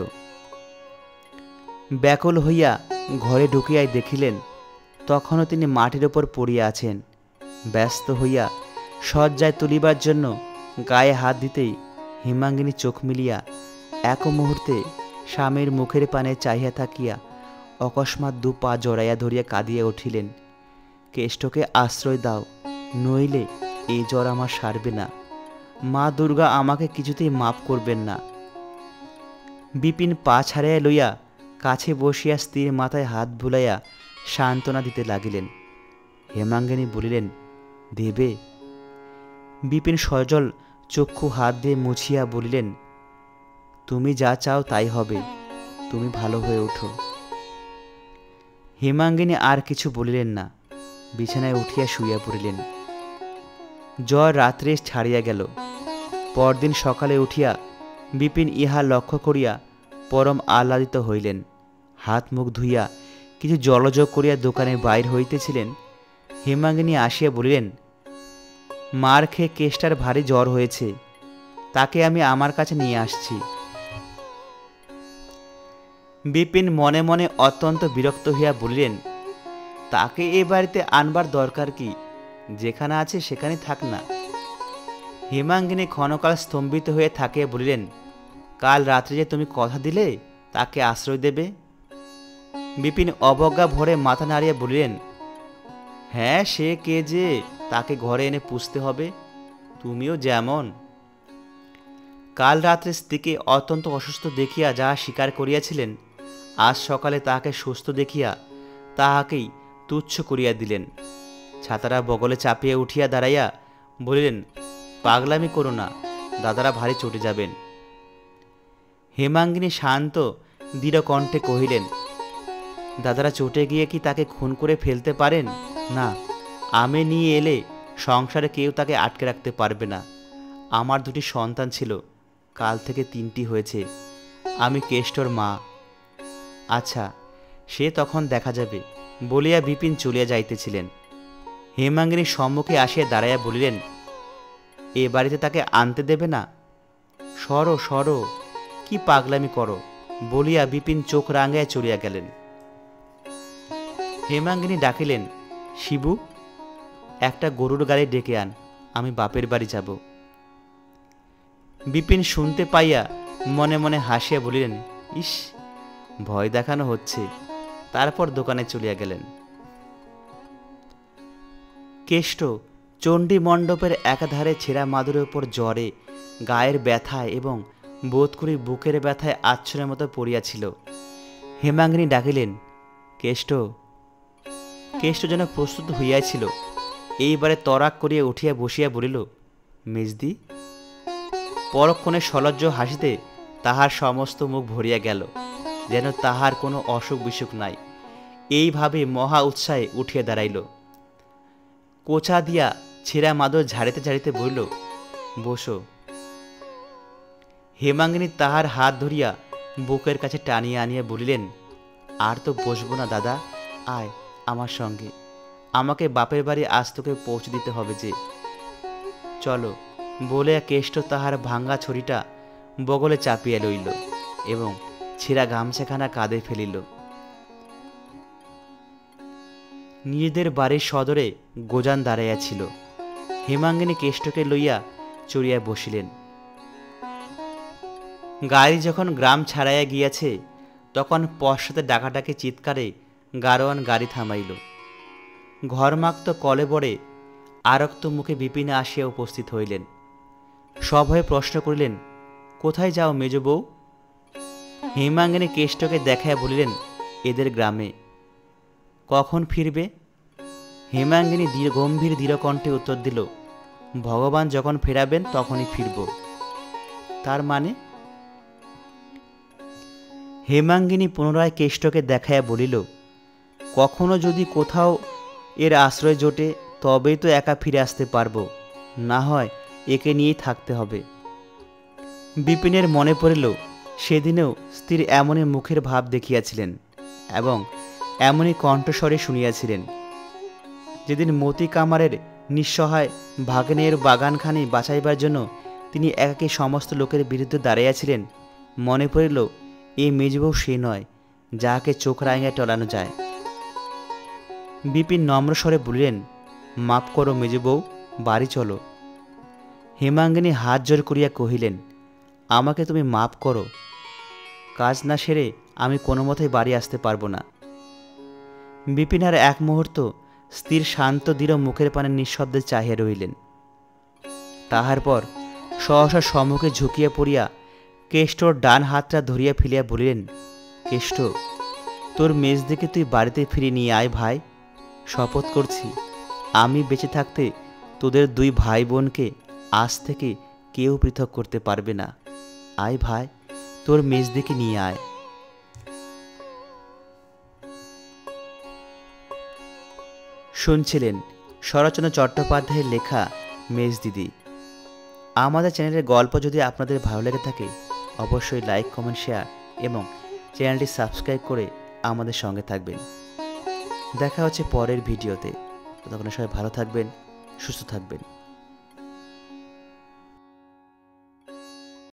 ব্যাকুল হইয়া ঘরে ঢুকিয়াই দেখিলেন তখনও তিনি মাটির ওপর পড়িয়া আছেন। ব্যস্ত হইয়া শয্যায় তুলিবার জন্য গায়ে হাত দিতেই হেমাঙ্গিনী চোখ মিলিয়া এক মুহূর্তে স্বামীর মুখের পানে চাহিয়া থাকিয়া অকস্মাৎ 2 পা জড়াইয়া ধরিয়া কাঁদিয়া উঠিলেন, কেষ্টকে আশ্রয় দাও, নইলে এই জ্বর আমার সারবে না। মা দুর্গা আমাকে কিছুতেই মাফ করবেন না। বিপিন পা ছাড়াইয়া লইয়া কাছে বসিয়া স্ত্রীর মাথায় হাত বুলাইয়া সান্ত্বনা দিতে লাগিলেন। হেমাঙ্গিনী বলিলেন, দেবে? বিপিন সজল চক্ষু হাত দিয়ে মুছিয়া বলিলেন, তুমি যা চাও তাই হবে, তুমি ভালো হয়ে ওঠো। হেমাঙ্গিনী আর কিছু বলিলেন না, বিছানায় উঠিয়া শুইয়া পড়িলেন। জ্বর রাত্রে ছাড়িয়া গেল। পরদিন সকালে উঠিয়া বিপিন ইহা লক্ষ্য করিয়া পরম আহ্লাদিত হইলেন। হাত মুখ ধুইয়া কিছু জলযোগ করিয়া দোকানে বাইর হইতেছিলেন, হেমাঙ্গিনী আসিয়া বলিলেন, মার খেয়ে কেষ্টার ভারী জ্বর হয়েছে, তাকে আমি আমার কাছে নিয়ে আসছি। বিপিন মনে মনে অত্যন্ত বিরক্ত হইয়া বলিলেন, তাকে এ বাড়িতে আনবার দরকার কি? যেখানে আছে সেখানে থাক না। হেমাঙ্গিনী ক্ষণকাল স্তম্ভিত হয়ে থাকিয়া বলিলেন, কাল রাত্রে যে তুমি কথা দিলে তাকে আশ্রয় দেবে। বিপিন অবজ্ঞা ভরে মাথা নাড়িয়া বলিলেন, হ্যাঁ, সে কে যে তাকে ঘরে এনে পুষতে হবে, তুমিও যেমন। কাল রাত্রে স্ত্রীকে অত্যন্ত অসুস্থ দেখিয়া যাহা স্বীকার করিয়াছিলেন, আজ সকালে তাহাকে সুস্থ দেখিয়া তাহাকেই তুচ্ছ করিয়া দিলেন। ছাতারা বগলে চাপিয়া উঠিয়া দাঁড়াইয়া বলিলেন, পাগলামি করো না, দাদারা ভারী চটে যাবেন। হেমাঙ্গিনী শান্ত দৃঢ় কণ্ঠে কহিলেন, দাদারা চটে গিয়ে কি তাকে খুন করে ফেলতে পারেন? না, আমি নিয়ে এলে সংসারে কেউ তাকে আটকে রাখতে পারবে না। আমার 2টি সন্তান ছিল, কাল থেকে 3টি হয়েছে। আমি কেষ্টর মা। আচ্ছা, সে তখন দেখা যাবে বলিয়া বিপিন চলিয়া যাইতেছিলেন। হেমাঙ্গিনী সম্মুখে আসিয়া দাঁড়াইয়া বলিলেন, এ বাড়িতে তাকে আনতে দেবে না? সরো সরো, কি পাগলামি করো, বলিয়া বিপিন চোখ রাঙাইয়া চলিয়া গেলেন। হেমাঙ্গিনী ডাকিলেন, শিবু, একটা গরুর গাড়ি ডেকে আন, আমি বাপের বাড়ি যাব। বিপিন শুনতে পাইয়া মনে মনে হাসিয়া বলিলেন, ইস, ভয় দেখানো হচ্ছে। তারপর দোকানে চলিয়া গেলেন। কেষ্ট চণ্ডী মণ্ডপের একাধারে ছেঁড়া মাদুরের উপর জ্বরে, গায়ের ব্যথায় এবং বোধ করি বুকের ব্যথায় আচ্ছন্নের মতো পড়িয়াছিল। হেমাঙ্গিনী ডাকিলেন, কেষ্ট। কেষ্ট যেন প্রস্তুত হইয়াছিল, এইবারে তরাক করিয়া উঠিয়া বসিয়া বলিল, মেজদি। পরক্ষণে সলজ্জ হাসিতে তাহার সমস্ত মুখ ভরিয়া গেল, যেন তাহার কোনো অসুখ বিসুখ নাই। এইভাবে মহা উৎসাহে উঠিয়া দাঁড়াইল। কোচা দিয়া ছেঁড়া মাদুর ঝাড়িতে ঝাড়িতে বলিল, বসো। হেমাঙ্গিনী তাহার হাত ধরিয়া বুকের কাছে টানিয়া আনিয়া বলিলেন, আর তো বসবো না দাদা, আয় আমার সঙ্গে, আমাকে বাপের বাড়ি আজ তোকে পৌঁছে দিতে হবে যে। চলো, বলে কেষ্ট তাহার ভাঙ্গা ছড়িটা বগলে চাপিয়া লইল এবং ছেঁড়া গামছাখানা কাঁধে ফেলিল। নিজেদের বাড়ির সদরে গোজান দাঁড়াইয়াছিল। হেমাঙ্গিনী কেষ্টকে লইয়া চড়িয়া বসিলেন। গাড়ি যখন গ্রাম ছাড়াইয়া গিয়াছে, তখন পশ্চাতে ডাকাডাকি চিৎকারে গাড়োয়ান গাড়ি থামাইল। ঘরমাক্ত কলেবরে আরক্ত মুখে বিপিনে আসিয়া উপস্থিত হইলেন। সভয়ে প্রশ্ন করিলেন, কোথায় যাও মেজ বউ? হেমাঙ্গিনী কেষ্টকে দেখাইয়া বলিলেন, এদের গ্রামে। কখন ফিরবে? হেমাঙ্গিনী গম্ভীর দৃঢ়কণ্ঠে উত্তর দিল, ভগবান যখন ফেরাবেন তখনই ফিরব। তার মানে? হেমাঙ্গিনী পুনরায় কেষ্টকে দেখাইয়া বলিল, কখনো যদি কোথাও এর আশ্রয় জোটে তবেই তো একা ফিরে আসতে পারব, না হয় একে নিয়েই থাকতে হবে। বিপিনের মনে পড়িল, সেদিনেও স্ত্রীর এমনই মুখের ভাব দেখিয়াছিলেন এবং এমনই কণ্ঠস্বরে শুনিয়াছিলেন। যেদিন মতি কামারের নিঃসহায় ভাগ্নের বাগানখানি বাঁচাইবার জন্য তিনি একাকী সমস্ত লোকের বিরুদ্ধে দাঁড়াইয়াছিলেন, মনে পড়িল, এই মেজবউ সে নয় যাহাকে চোখ রাঙায় টলানো যায়। বিপিন নম্রস্বরে বলিলেন, মাপ করো মেজবউ, বাড়ি চলো। হেমাঙ্গিনী হাত জোর করিয়া কহিলেন, আমাকে তুমি মাপ করো, কাজ না সেরে আমি কোনো মতেই বাড়ি আসতে পারব না। বিপিন আর এক মুহূর্ত স্থির শান্ত দৃঢ় মুখের পানে নিঃশব্দে চাহিয়া রইলেন। তাহার পর সহসা সম্মুখে ঝুঁকিয়া পড়িয়া কেষ্টর ডান হাতটা ধরিয়া ফেলিয়া বলিলেন, কেষ্ট, তোর মেজদিকে তুই বাড়িতে ফিরে নিয়ে আয় ভাই। শপথ করছি, আমি বেঁচে থাকতে তোদের দুই ভাই বোনকে আজ থেকে কেউ পৃথক করতে পারবে না। আয় ভাই, তোর মেজদিকে নিয়ে আয়। শুনছিলেন শরৎচন্দ্র চট্টোপাধ্যায়ের লেখা মেজদিদি। আমাদের চ্যানেলের গল্প যদি আপনাদের ভালো লেগে থাকে, অবশ্যই লাইক, কমেন্ট, শেয়ার এবং চ্যানেলটি সাবস্ক্রাইব করে আমাদের সঙ্গে থাকবেন। দেখা হচ্ছে পরের ভিডিওতে। ততক্ষণ সবাই ভালো থাকবেন, সুস্থ থাকবেন।